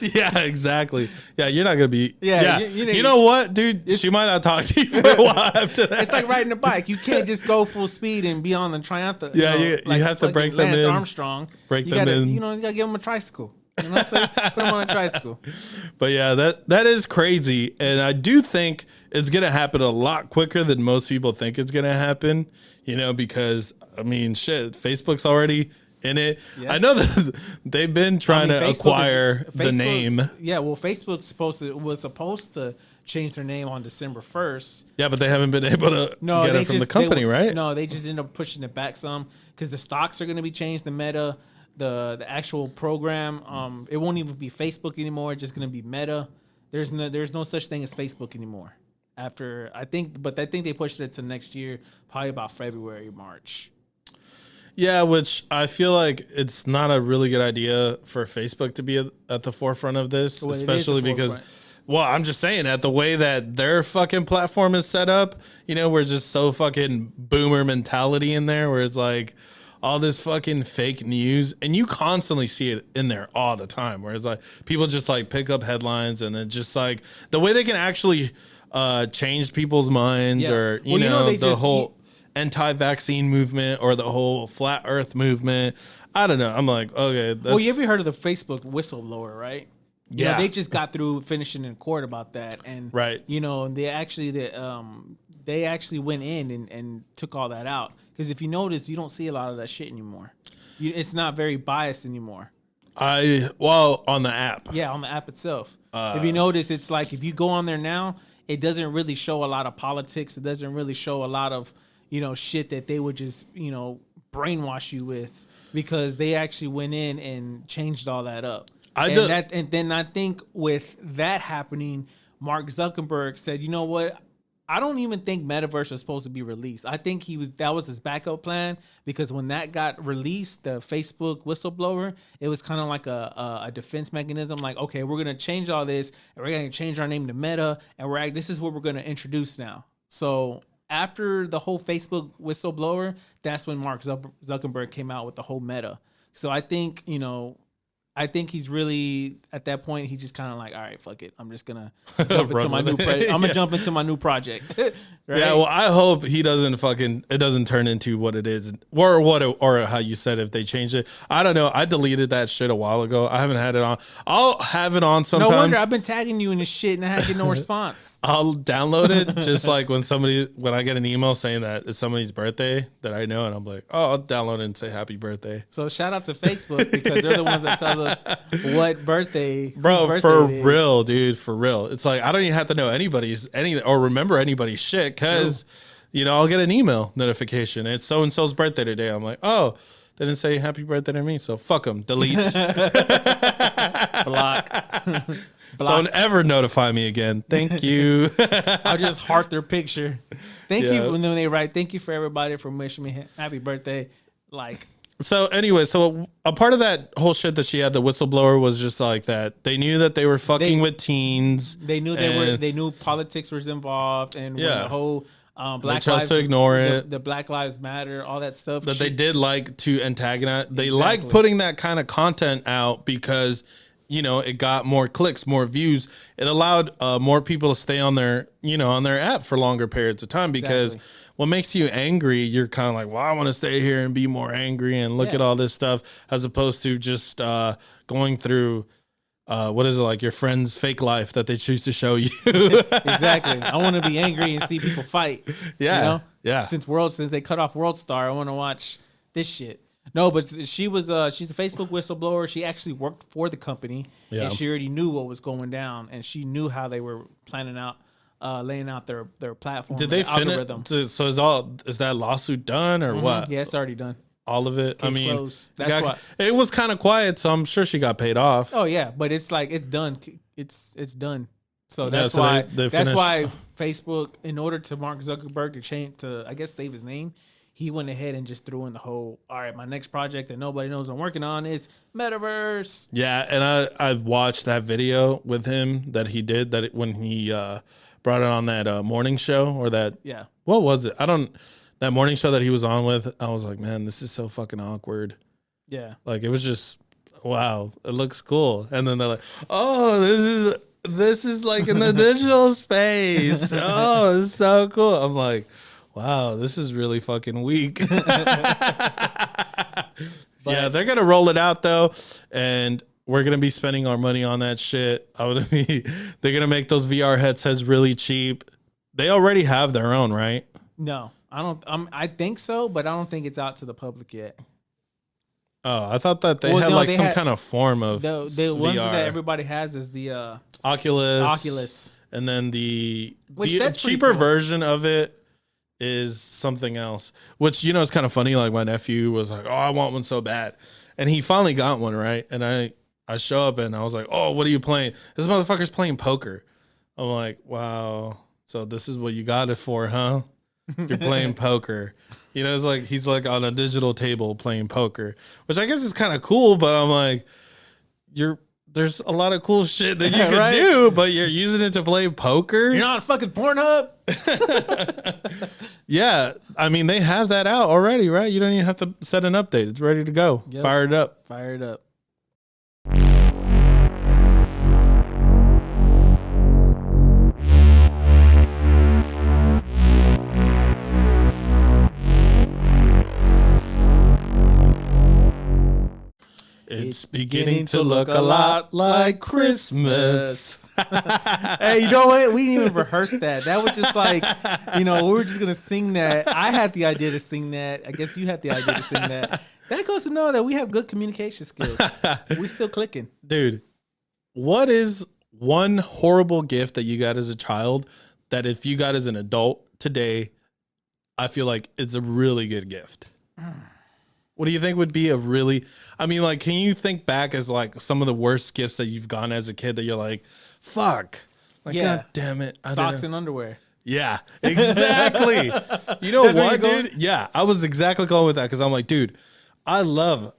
Yeah, exactly. Yeah, you're not gonna be. Yeah, Yeah, you you know what, dude? She might not talk to you for a while after that. It's like riding a bike. You can't just go full speed and be on the Triumph. Yeah, you have to fucking break them Lance in. Armstrong. Break you them gotta, in. You gotta give them a tricycle. You know what I'm saying? Put them on a tricycle. But yeah, that is crazy, and I do think it's gonna happen a lot quicker than most people think it's gonna happen. Because I mean, shit, Facebook's already in it. Yeah. I know that they've been trying to Facebook acquire the Facebook- name. Yeah, well, Facebook was supposed to change their name on December 1st. Yeah, but they haven't been able to get it from the company, right? No, they just ended up pushing it back some because the stocks are going to be changed. The Meta, the actual program, it won't even be Facebook anymore. It's just going to be Meta. There's no such thing as Facebook anymore. I think they pushed it to next year, probably about February, March. Yeah, which I feel like it's not a really good idea for Facebook to be at the forefront of this, Well, it is the especially because forefront. Well, I'm just saying that the way that their fucking platform is set up, we're just so fucking boomer mentality in there where it's like all this fucking fake news, and you constantly see it in there all the time where it's like people just like pick up headlines and then just like the way they can actually change people's minds or, the whole anti-vaccine movement or the whole flat earth movement. I don't know. I'm like, okay. Well, you ever heard of the Facebook whistleblower, right? Yeah. They just got through finishing in court about that, and right. They actually went in and took all that out because if you notice, you don't see a lot of that shit anymore. It's not very biased anymore. On the app. Yeah, on the app itself. If you notice, it's like if you go on there now, it doesn't really show a lot of politics. It doesn't really show a lot of shit that they would just brainwash you with because they actually went in and changed all that up. And then I think with that happening, Mark Zuckerberg said, you know what? I don't even think Metaverse was supposed to be released. I think that was his backup plan because when that got released, the Facebook whistleblower, it was kind of like a defense mechanism. Like, okay, we're going to change all this and we're going to change our name to Meta and this is what we're going to introduce now. So after the whole Facebook whistleblower, that's when Mark Zuckerberg came out with the whole Meta. So I think, he's really at that point. He just kind of like, all right, fuck it. I'm just gonna jump into my new. I'm gonna jump into my new project. Right? Yeah. Well, I hope he doesn't it doesn't turn into what it is or how you said if they change it. I don't know. I deleted that shit a while ago. I haven't had it on. I'll have it on sometimes. No wonder I've been tagging you in this shit and I had no response. I'll download it just like when I get an email saying that it's somebody's birthday that I know, and I'm like, oh, I'll download it and say happy birthday. So shout out to Facebook because they're the ones that tell us what birthday. Bro, for real, dude, for real. It's like I don't even have to know or remember anybody's shit because I'll get an email notification. It's so and so's birthday today. I'm like, oh, they didn't say happy birthday to me, so fuck them. Delete. Block. Don't ever notify me again. Thank you. I'll just heart their picture. Thank you when they write. Thank you for everybody for wishing me happy birthday. Like. So anyway, so a part of that whole shit that she had, the whistleblower, was just like that. They knew that they were fucking with teens. They knew they knew politics was involved, and when the whole Black Lives to ignore it. The Black Lives Matter, all that stuff. That they did like to antagonize. They like putting that kind of content out because it got more clicks, more views. It allowed more people to stay on their app for longer periods of time because. What makes you angry, you're kind of like, well, I want to stay here and be more angry and look at all this stuff as opposed to just going through, what is it, like your friend's fake life that they choose to show you. Exactly. I want to be angry and see people fight. Yeah. Yeah. Since they cut off World Star, I want to watch this shit. No, but she's a Facebook whistleblower. She actually worked for the company and she already knew what was going down and she knew how they were planning out. Laying out their platform. Did they finish? So is that lawsuit done or what? Yeah, it's already done. All of it. Case closed. That's why it was kind of quiet, so I'm sure she got paid off. Oh yeah, but it's like it's done. It's done. So that's why that's why Facebook, in order to Mark Zuckerberg to I guess save his name, he went ahead and just threw in the whole. All right, my next project that nobody knows I'm working on is Metaverse. Yeah, and I watched that video with him that he did when he. Brought it on that morning show or that what was it? That morning show that he was on with. I was like, man, this is so fucking awkward. Yeah, like it was just wow, it looks cool. And then they're like, oh, this is like in the digital space. Oh, it's so cool. I'm like, wow, this is really fucking weak. Yeah, they're gonna roll it out though, and. We're gonna be spending our money on that shit. They're gonna make those VR headsets really cheap. They already have their own, right? No, I don't. I think so, but I don't think it's out to the public yet. Oh, I thought that they had some kind of form of the VR. ones that everybody has is the Oculus, and then the cheaper version of it is something else. Which is kind of funny. Like my nephew was like, "Oh, I want one so bad," and he finally got one, right? And I show up and I was like, oh, what are you playing? This motherfucker's playing poker. I'm like, wow. So this is what you got it for, huh? You're playing poker. It's like he's like on a digital table playing poker, which I guess is kind of cool, but I'm like, you're there's a lot of cool shit that you could Right? do, but you're using it to play poker. You're not on fucking Pornhub. Yeah, I mean they have that out already, right? You don't even have to set an update; it's ready to go. Yep. Fire it up. Fire it up. It's beginning to look a lot like Christmas. Hey, you know what? We didn't even rehearse that. That was just like, we were just gonna sing that. I had the idea to sing that. I guess you had the idea to sing that. That goes to know that we have good communication skills. We still clicking. Dude, what is one horrible gift that you got as a child that if you got as an adult today, I feel like it's a really good gift? What do you think would be a really, I mean, like, can you think back as like some of the worst gifts that you've gotten as a kid that you're like, fuck, like, Yeah. God damn it. Socks and underwear. Yeah, exactly. You know That's where what, you're going? dude? Yeah, I was exactly going with that because I'm like, dude, I love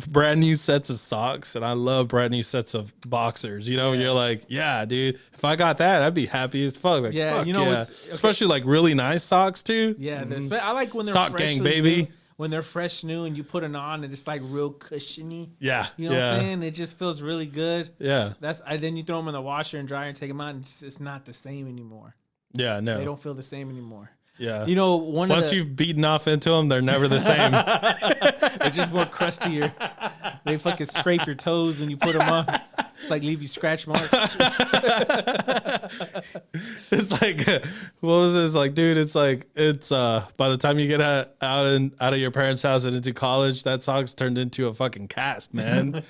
brand new sets of socks and I love brand new sets of boxers. You know, you're like, yeah, dude, if I got that, I'd be happy as fuck. Like, Yeah, fuck you know, yeah. it's- okay. Especially like really nice socks too. Yeah, I like when they're Sock freshly gang, baby. new, when they're fresh new and you put it on and it's like real cushiony. Yeah, You know yeah, what I'm saying? It just feels really good. yeah, Then you throw them in the washer and dryer and take them out, and it's not the same anymore. yeah. They No, don't feel the same anymore. yeah. You know, one Once of the, you've beaten off into them, they're never the same. they're just more crustier. They fucking scrape your toes when you put them on. It's like leave you scratch marks. It's like, what was it? It's like, dude, it's like, it's by the time you get out of your parents' house and into college, that sock's turned into a fucking cast, man.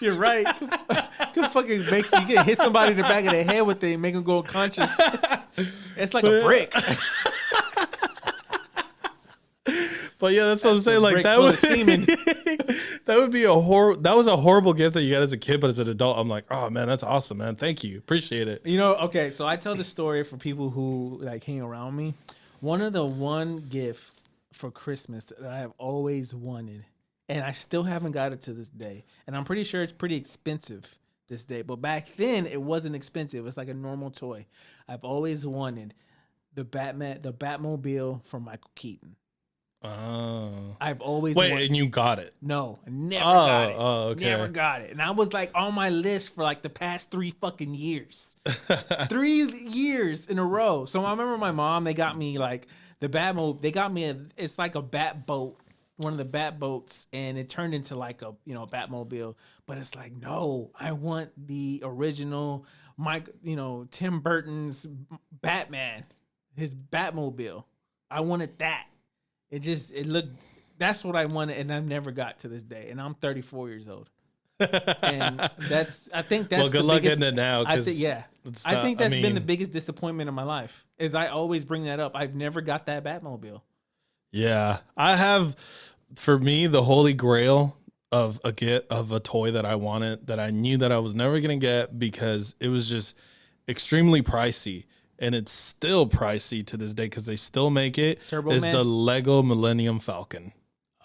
You're right. Could fucking makes you get hit somebody in the back of the head with it and make them go unconscious. It's like a brick. But yeah, that's what I'm saying. Like brick that full would of semen. that would be that was a horrible gift that you got as a kid, but as an adult, I'm like, oh man, that's awesome, man. Thank you, appreciate it. You know, okay, so I tell the story for people who like hang around me. One of the gifts for Christmas that I have always wanted, and I still haven't got it to this day, and I'm pretty sure it's pretty expensive this day, but back then it wasn't expensive. It's like a normal toy. I've always wanted the Batmobile from Michael Keaton. Oh, I've always wait, wanted. and you got it? No, I never got it. Oh, okay. Never got it. And I was like on my list for like the past 3 fucking years. 3 years in a row. So I remember my mom, they got me like the Batmobile. They got me it's like a bat boat, one of the bat boats, and it turned into like a, Batmobile. But it's like, no, I want the original Tim Burton's Batman, his Batmobile. I wanted that. It looked, that's what I wanted, and I've never got to this day. And I'm 34 years old. And I think that's well, good luck getting it now. I think that's been the biggest disappointment of my life. Is I always bring that up. I've never got that Batmobile. Yeah, I have. For me, the holy grail of a toy that I wanted that I knew that I was never gonna get because it was just extremely pricey. And it's still pricey to this day because they still make it. Turbo is Man? the Lego Millennium Falcon.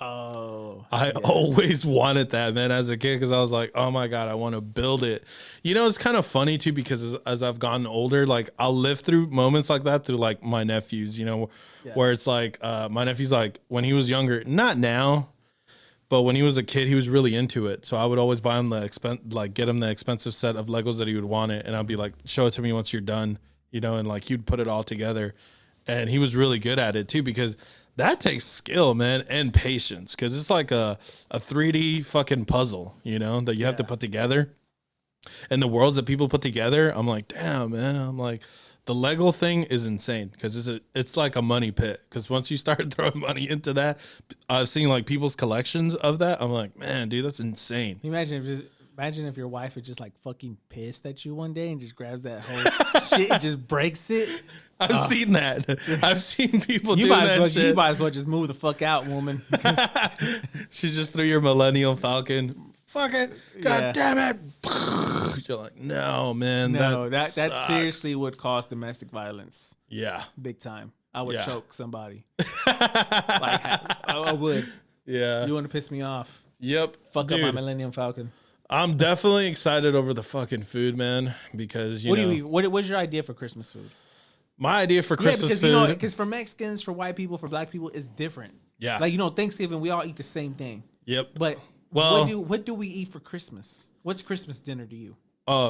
Oh, I always wanted that, man, as a kid because I was like, oh my God, I want to build it. You know, it's kind of funny too because as I've gotten older, like I'll live through moments like that through like my nephews, where it's like my nephew's like when he was younger, not now, but when he was a kid, he was really into it. So I would always buy him get him the expensive set of Legos that he would want it. And I'd be like, show it to me once you're done. And like he'd put it all together, and he was really good at it too because that takes skill, man, and patience because it's like a 3D fucking puzzle, that you have to put together. And the worlds that people put together, I'm like, damn, man. I'm like, the Lego thing is insane because it's like a money pit because once you start throwing money into that, I've seen like people's collections of that. I'm like, man, dude, that's insane. Can you imagine if your wife is just like fucking pissed at you one day and just grabs that whole shit and just breaks it. I've seen that. I've seen people do You shit. might as well just move the fuck out, woman. She just threw your Millennium Falcon. Fuck it. God damn it. You're like, no, man. No, that sucks. seriously would cause domestic violence. Yeah. Big time. I would Yeah. choke somebody. I would. Yeah. You want to piss me off? Yep. Fuck Dude, up my Millennium Falcon. I'm definitely excited over the fucking food, man, because you What know do you eat? What's your idea for Christmas food? my idea for Christmas because food. because for Mexicans, for white people, for black people, it's different. Yeah. Like Thanksgiving, we all eat the same thing. Yep. But Well- what do we eat for Christmas? What's Christmas dinner to you?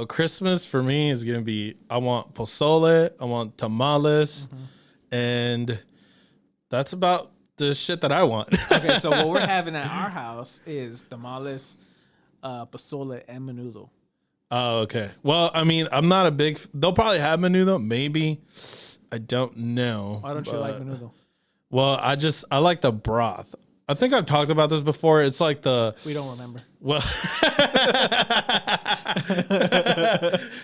Christmas for me is gonna be I want pozole, I want tamales, and that's about the shit that I want. Okay, so what we're having at our house is tamales, pozole, and menudo. Oh, okay. Well, I mean, I'm not a big. They'll probably have menudo, maybe. I don't know. Why don't you like menudo? Well, I like the broth. I think I've talked about this before. It's like the We don't remember. well,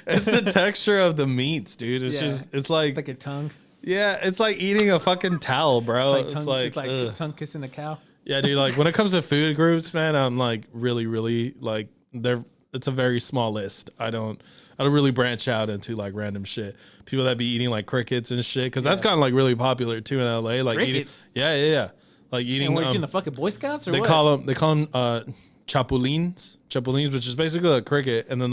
it's the texture of the meats, dude. It's Yeah. just it's like Like a tongue. yeah, it's like eating a fucking towel, bro. It's like ugh. tongue kissing a cow. Yeah, dude. Like when it comes to food groups, man, I'm like really, really like it's a very small list. I don't really branch out into like random shit. People that be eating like crickets and shit, because that's gotten like really popular too in LA. Like Crickets? eating, yeah. Like eating. And we're in the fucking Boy Scouts or they what? call them chapulines, which is basically a cricket, and then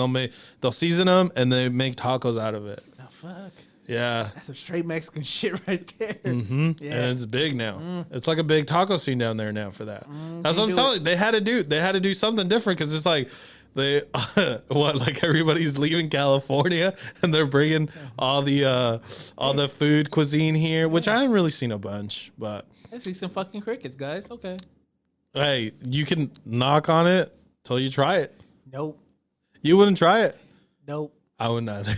they'll season them and they make tacos out of it. The fuck? Yeah. That's some straight Mexican shit right there. Mm-hmm. Yeah. And it's big now. It's like a big taco scene down there now for that. That's what I'm do telling you. They had to do something different because it's like they like everybody's leaving California and they're bringing all the food cuisine here, which I haven't really seen a bunch. But I see some fucking crickets, guys. Okay. hey, you can knock on it till you try it. Nope. You wouldn't try it. Nope. I wouldn't either.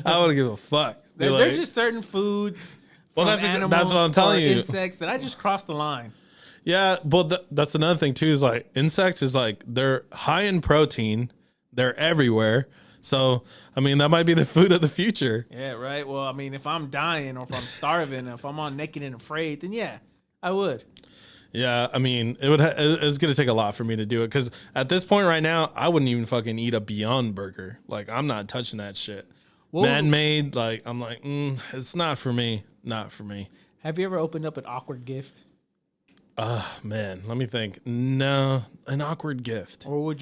I wouldn't give a fuck. Be like- There's just certain foods. Well, from that's animals what I'm telling or you. Insects that I just crossed the line. Yeah, but that's another thing too. Is like insects is like they're high in protein. They're everywhere. So I mean that might be the food of the future. Yeah, right. Well, I mean, if I'm dying or if I'm starving, if I'm all naked and afraid, then yeah, I would. Yeah, I mean it's gonna take a lot for me to do it because at this point right now I wouldn't even fucking eat a Beyond Burger. Like I'm not touching that shit. Man made. Like I'm like it's not for me. Not for me. Have you ever opened up an awkward gift, Man, let me think. No, an awkward gift. or would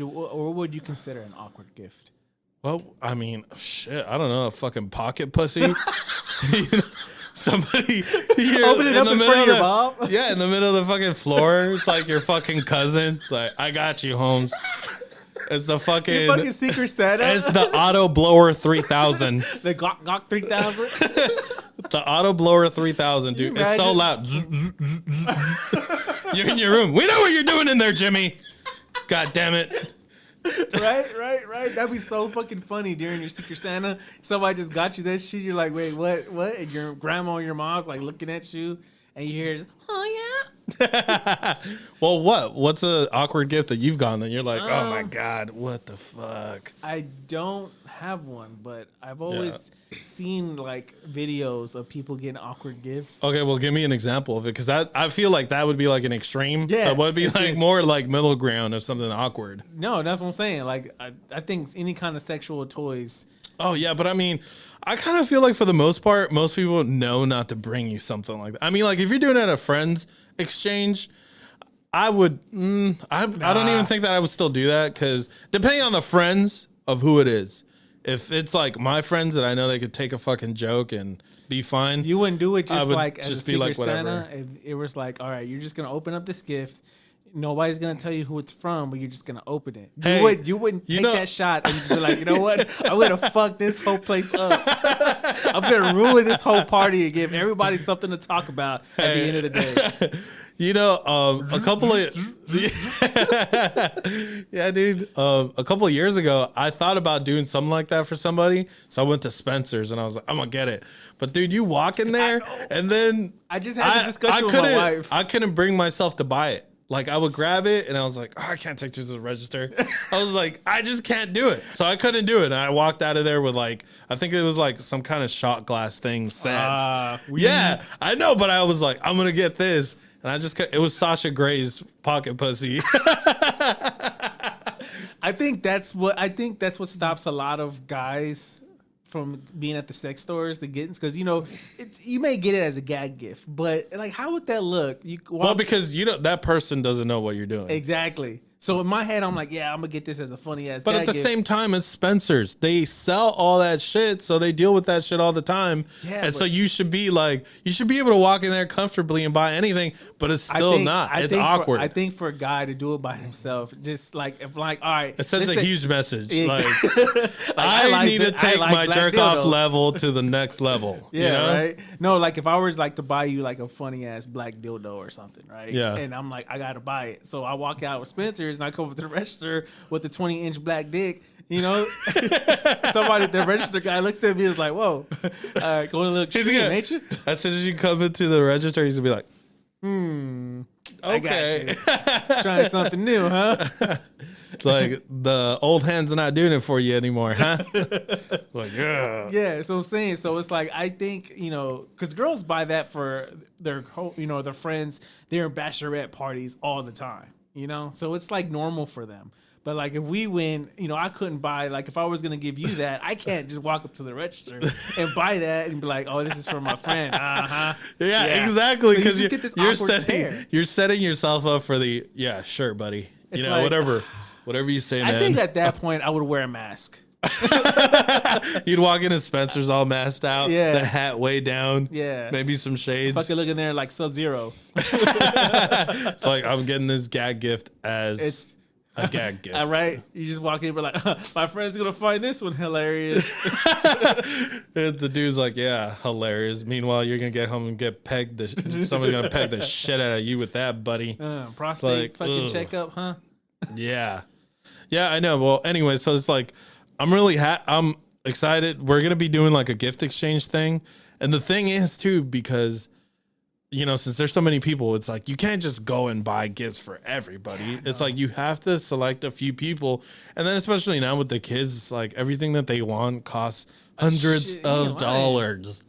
you consider an awkward gift? Well, I mean, shit. I don't know. A fucking pocket pussy. You know, somebody Open it up in front of your mom? Yeah, in the middle of the fucking floor. It's like your fucking cousin. It's like, I got you, Holmes. It's the fucking. Fucking Secret Santa. It's the Auto Blower 3000. The Gok 3000. The Auto Blower 3000, dude. It's so loud. You're in your room. We know what you're doing in there, Jimmy. God damn it. Right. That'd be so fucking funny during your Secret Santa. Somebody just got you that shit. You're like, wait, what? And your grandma or your mom's like looking at you, and you hear, oh yeah. Well, what's an awkward gift that you've gotten that you're like, oh my God, what the fuck? I don't have one, but I've always seen like videos of people getting awkward gifts. Okay, well, give me an example of it because I feel like that would be like an extreme. Yeah, So it would be it like is. more like middle ground of something awkward. No, that's what I'm saying. Like, I think any kind of sexual toys. Oh, yeah, but I mean, I kind of feel like for the most part, most people know not to bring you something like that. I mean, like if you're doing it at a friend's exchange, I would, I don't even think that I would still do that because depending on the friends of who it is, if it's like my friends that I know they could take a fucking joke and be fine. You wouldn't do it I just would like as just a be Secret like, whatever. Santa. If it was like, all right, you're just gonna open up this gift. Nobody's gonna tell you who it's from, but you're just gonna open it. Hey, You wouldn't you take know- that shot and just be like, you know what? I'm gonna fuck this whole place up. I'm gonna ruin this whole party and give everybody something to talk about at the end of the day. You know, a couple of yeah, dude. A couple of years ago, I thought about doing something like that for somebody. So I went to Spencer's and I was like, I'm gonna get it. But dude, you walk in there and then I just had a discussion with my wife. I couldn't bring myself to buy it. Like I would grab it and I was like, oh, I can't take this to the register. I was like, I just can't do it. So I couldn't do it. And I walked out of there with like, I think it was like some kind of shot glass thing set. Yeah, I know, but I was like, I'm gonna get this. And I just, it was Sasha Gray's pocket pussy. I think that's what stops a lot of guys from being at the sex stores to getting, because you may get it as a gag gift, but like, how would that look? Well, because that person doesn't know what you're doing. Exactly. So in my head, I'm like, yeah, I'm gonna get this as a funny ass. But at the same time, it's Spencer's. They sell all that shit, so they deal with that shit all the time. Yeah, and so you should be able to walk in there comfortably and buy anything, but it's still not. It's awkward. I think for a guy to do it by himself, just like if all right, it sends a huge message. Yeah. Like, I need to take my jerk off level to the next level. Yeah, right. No, like if I was like to buy you like a funny ass black dildo or something, right? Yeah. And I'm like, I gotta buy it, so I walk out with Spencer's and I come up to the register with the 20-inch black dick. Somebody, the register guy looks at me and is like, "Whoa, going to look extreme, ain't you?" As soon as you come into the register, he's gonna be like, I got you. Trying something new, huh?" It's like the old hands are not doing it for you anymore, huh? Like, yeah. Yeah, so I'm saying, so it's like, I think, because girls buy that for their, their friends, their bachelorette parties all the time, so it's like normal for them. But like if we win, I couldn't buy, like if I was going to give you that, I can't just walk up to the register and buy that and be like, oh, this is for my friend. Uh-huh. Yeah, exactly. Because so you're setting yourself up for the, yeah, sure, buddy. It's like, whatever you say, man. I think at that point I would wear a mask. You'd walk into Spencer's all masked out, the hat way down, maybe some shades. Fucking look in there like Sub-Zero. It's like, I'm getting this gag gift as a gag gift. Right? You just walk in and be like, my friend's gonna find this one hilarious. The dude's like, yeah, hilarious. Meanwhile, you're gonna get home and get pegged. Somebody's gonna peg the shit out of you with that, buddy. Prostate fucking checkup, huh? Yeah, I know. Well, anyway, so it's like, I'm excited. We're gonna be doing like a gift exchange thing, and the thing is too, because since there's so many people, it's like you can't just go and buy gifts for everybody. It's like you have to select a few people, and then especially now with the kids, it's like everything that they want costs hundreds of dollars.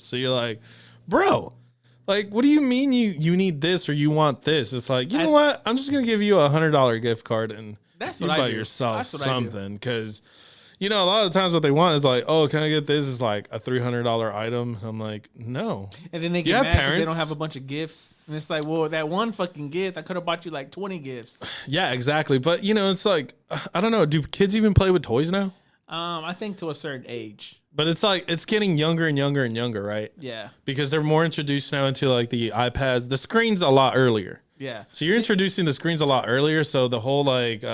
So you're like, bro, like, what do you mean you need this or you want this? It's like, you know what? I'm just gonna give you $100 gift card and that's you what buy I do. yourself something, because a lot of the times what they want is like, oh, can I get this? It's like a $300 item. I'm like, no. And then they get mad because they don't have a bunch of gifts. And it's like, well, that one fucking gift, I could have bought you like 20 gifts. Yeah, exactly. But, it's like, I don't know. Do kids even play with toys now? I think to a certain age. But it's like, it's getting younger and younger and younger, right? Yeah. Because they're more introduced now into like the iPads. The screen's a lot earlier. Yeah. So you're introducing the screens a lot earlier. So the whole like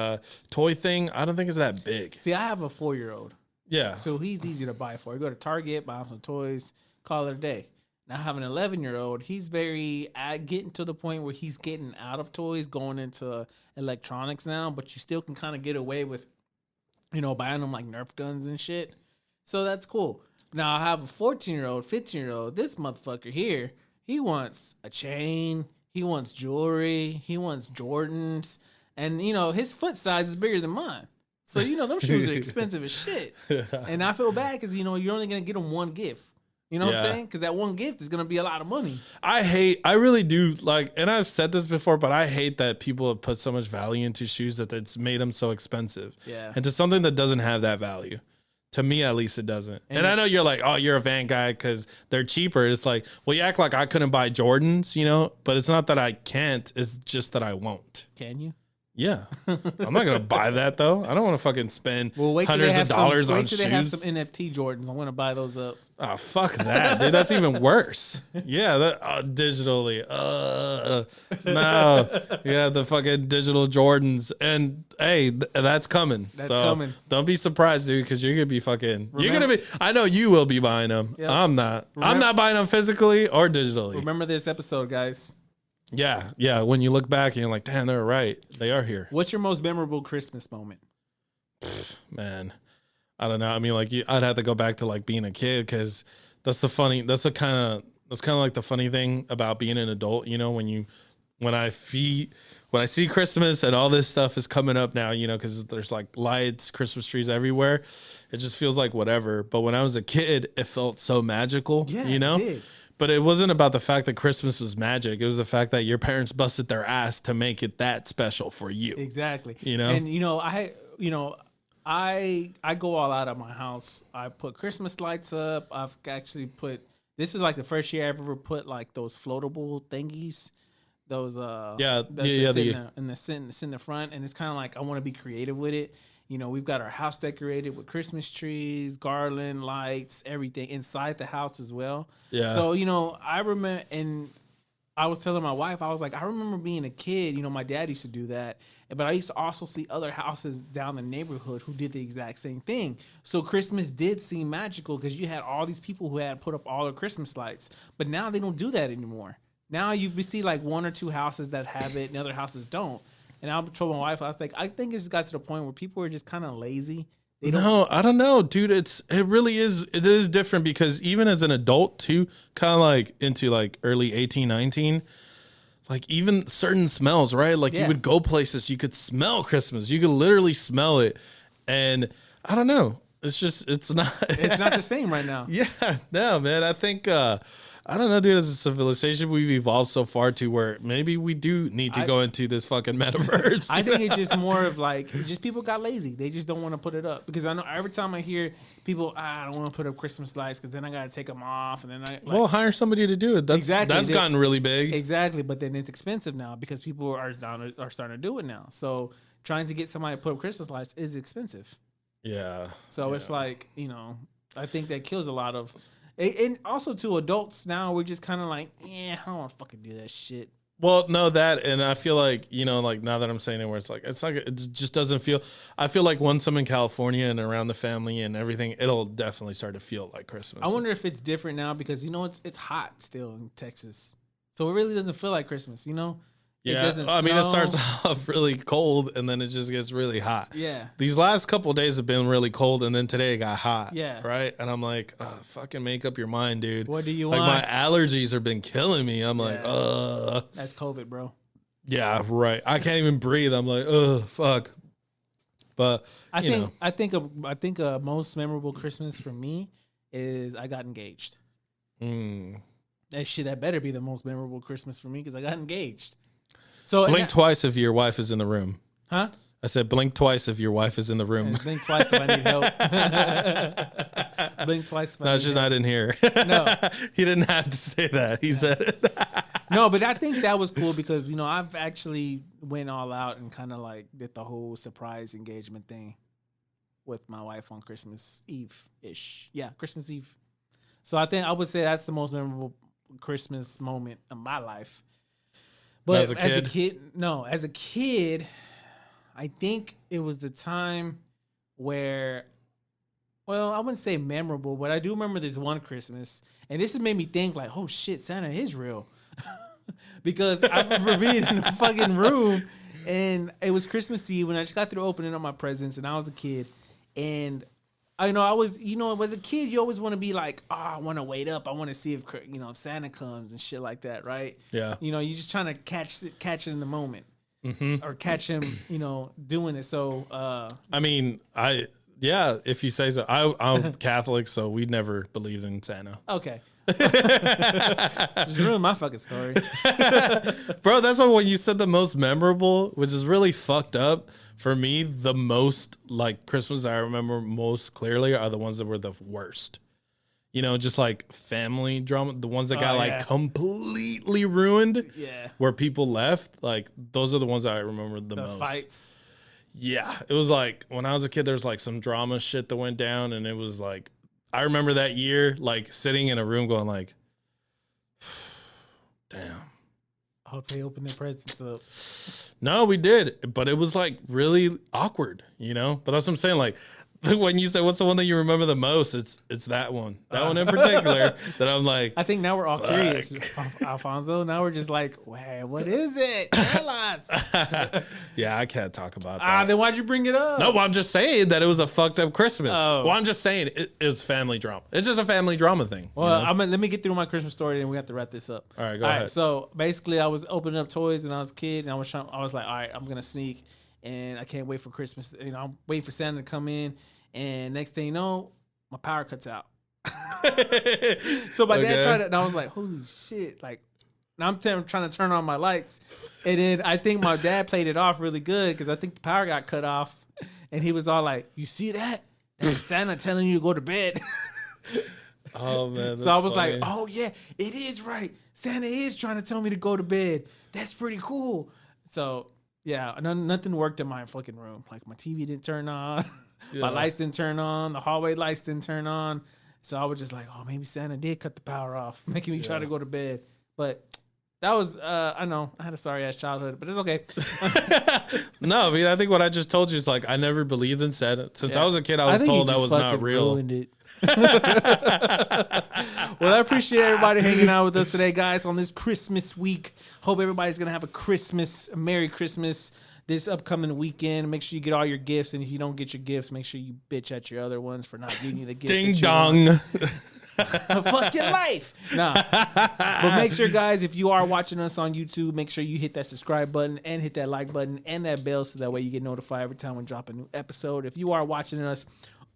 toy thing, I don't think it's that big. See, I have a 4-year-old. Yeah. So he's easy to buy for. You go to Target, buy him some toys, call it a day. Now I have an 11-year-old. He's getting to the point where he's getting out of toys, going into electronics now, but you still can kind of get away with, buying them like Nerf guns and shit. So that's cool. Now I have a 14-year-old, 15-year-old. This motherfucker here, he wants a chain. He wants jewelry. He wants Jordans. And, his foot size is bigger than mine. So, them shoes are expensive as shit. And I feel bad because, you're only going to get him one gift. You know what I'm saying? Because that one gift is going to be a lot of money. I really do like, and I've said this before, but I hate that people have put so much value into shoes that it's made them so expensive. Yeah. And to something that doesn't have that value. To me, at least, it doesn't. And I know you're like, oh, you're a van guy because they're cheaper. It's like, well, you act like I couldn't buy Jordans, but it's not that I can't. It's just that I won't. Can you? Yeah. I'm not going to buy that, though. I don't want to fucking spend hundreds of dollars on shoes. Wait till they have some NFT Jordans. I want to buy those up. Oh, fuck that, dude. That's even worse. Yeah, that digitally. No. Yeah, the fucking digital Jordans. And hey, that's coming. That's coming. Don't be surprised, dude, because you're going to be fucking. You're going to be. I know you will be buying them. Yep. I'm not. I'm not buying them physically or digitally. Remember this episode, guys. Yeah. When you look back and you're like, damn, they're right. They are here. What's your most memorable Christmas moment? Man. I don't know. I mean, like, I'd have to go back to like being a kid because that's kind of like the funny thing about being an adult. When I see Christmas and all this stuff is coming up now, because there's like lights, Christmas trees everywhere. It just feels like whatever. But when I was a kid, it felt so magical. Yeah, it did. But it wasn't about the fact that Christmas was magic. It was the fact that your parents busted their ass to make it that special for you. Exactly. And I go all out at my house. I put Christmas lights up. I've actually put. This is like the first year I've ever put like those floatable thingies. Those sit in the front, and it's kind of like I want to be creative with it. You know, we've got our house decorated with Christmas trees, garland, lights, everything inside the house as well. Yeah. So, you know, I remember, and I was telling my wife, I was like, I remember being a kid, you know, my dad used to do that. But I used to also see other houses down the neighborhood who did the exact same thing. So Christmas did seem magical because you had all these people who had put up all their Christmas lights. But now they don't do that anymore. Now you see like one or two houses that have it and other houses don't. And I told my wife, I was like, I think it's got to the point where people are just kind of lazy. No, I don't know, dude. It really is. It is different because even as an adult too, kind of like into like early 18, 19, like even certain smells, right? Like you would go places, you could smell Christmas. You could literally smell it. And I don't know. It's not the same right now. Yeah, no, man. I think I don't know, dude. As a civilization, we've evolved so far to where maybe we do need to go into this fucking metaverse. I think it's just more of like, just people got lazy. They just don't want to put it up. Because I know every time I hear people, I don't want to put up Christmas lights because then I got to take them off. And then well, hire somebody to do it. That's gotten really big. Exactly. But then it's expensive now because people are starting to do it now. So trying to get somebody to put up Christmas lights is expensive. Yeah. So it's like, you know, I think that kills a lot of... And also to adults now, we're just kind of like, I don't want to fucking do that shit. Well, no, that, and I feel like, you know, like now that I'm saying it, where it's like it just doesn't feel. I feel like once I'm in California and around the family and everything, it'll definitely start to feel like Christmas. I wonder if it's different now because you know it's hot still in Texas, so it really doesn't feel like Christmas. You know. Yeah, I mean, it starts off really cold and then it just gets really hot. Yeah. These last couple of days have been really cold and then today it got hot. Yeah. Right? And I'm like, fucking make up your mind, dude. What do you want? want? My allergies have been killing me. I'm like, That's COVID, bro. Yeah, right. I can't even breathe. I'm like, fuck. But I think a most memorable Christmas for me is I got engaged. That better be the most memorable Christmas for me because I got engaged. So blink twice if your wife is in the room. Huh? I said blink twice if your wife is in the room. Blink twice if I need help. Blink twice if I need help. No, it's just not in here. No. He didn't have to say that. He said it. No, but I think that was cool because, you know, I've actually went all out and kind of like did the whole surprise engagement thing with my wife on Christmas Eve-ish. Yeah, Christmas Eve. So I think I would say that's the most memorable Christmas moment of my life. But as a kid, I think it was the time where, well, I wouldn't say memorable, but I do remember this one Christmas, and this has made me think like, oh shit, Santa is real. Because I remember being in the fucking room, and it was Christmas Eve when I just got through opening up my presents, and I was a kid, and as a kid, you always want to be like, I want to wait up. I want to see if Santa comes and shit like that, right? Yeah. You know, you're just trying to catch it in the moment, or catch him, doing it. So, I mean, if you say so. I'm Catholic, so we never believed in Santa. Okay. Just ruin my fucking story. Bro, that's why when you said the most memorable, which is really fucked up, for me, the most like Christmas I remember most clearly are the ones that were the worst. You know, just like family drama, the ones that got completely ruined. Yeah. Where people left, like those are the ones I remember the most. Fights. Yeah. It was like when I was a kid, there's like some drama shit that went down, and it was like I remember that year, like sitting in a room going like, damn. I hope they open their presents up. No, we did, but it was like really awkward, you know? But that's what I'm saying. Like when you say what's the one that you remember the most, it's that one. That one in particular that I'm like. I think now we're all curious, Alfonso. Now we're just like, wait, what is it? Tell us. Yeah, I can't talk about that. Then why'd you bring it up? No, I'm just saying that it was a fucked up Christmas. Oh. Well, I'm just saying it was family drama. It's just a family drama thing. Well, let me get through my Christmas story, and we have to wrap this up. All right, go ahead. So basically, I was opening up toys when I was a kid, and I was like, all right, I'm gonna sneak, and I can't wait for Christmas. I'm waiting for Santa to come in. And next thing you know, my power cuts out. So my dad tried it, and I was like, holy shit. Like, now I'm trying to turn on my lights. And then I think my dad played it off really good because I think the power got cut off. And he was all like, "You see that? That's Santa telling you to go to bed." Oh man. So I was funny. like, "Oh yeah, it is right. Santa is trying to tell me to go to bed. That's pretty cool." So yeah, nothing worked in my fucking room. Like my TV didn't turn on, my lights didn't turn on, the hallway lights didn't turn on. So I was just like, "Oh, maybe Santa did cut the power off, making me try to go to bed." But that was, I know, I had a sorry ass childhood, but it's okay. No, I mean, I think what I just told you is like I never believed in Santa. Since I was a kid, I was think you told that just was not fucking real. ruined it. Well, I appreciate everybody hanging out with us today, guys, on this Christmas week. Hope everybody's gonna have a Merry Christmas this upcoming weekend. Make sure you get all your gifts, and if you don't get your gifts, make sure you bitch at your other ones for not getting you the gift. Ding that you want. dong. Fuck your life. Nah. But make sure, guys, if you are watching us on YouTube, make sure you hit that subscribe button and hit that like button and that bell so that way you get notified every time we drop a new episode. If you are watching us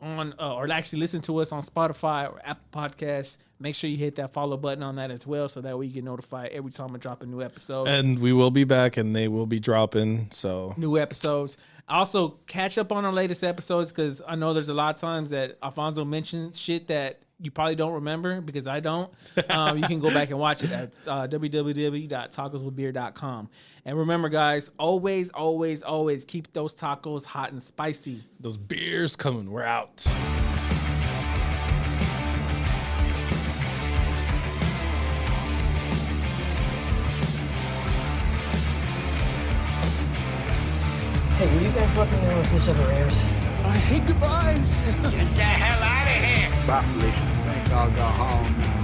on or actually listen to us on Spotify or Apple Podcasts, make sure you hit that follow button on that as well so that way you get notified every time I drop a new episode. And we will be back, and they will be dropping. So New episodes. Also, catch up on our latest episodes because I know there's a lot of times that Alfonso mentions shit that you probably don't remember because I don't. You can go back and watch it at www.tacoswithbeer.com. And remember, guys, always, always, always keep those tacos hot and spicy. those beers coming. We're out. Hey, will you guys let me know if this ever airs? I hate goodbyes. Get the hell out of here! Bye, Felicia. I think I'll go home now.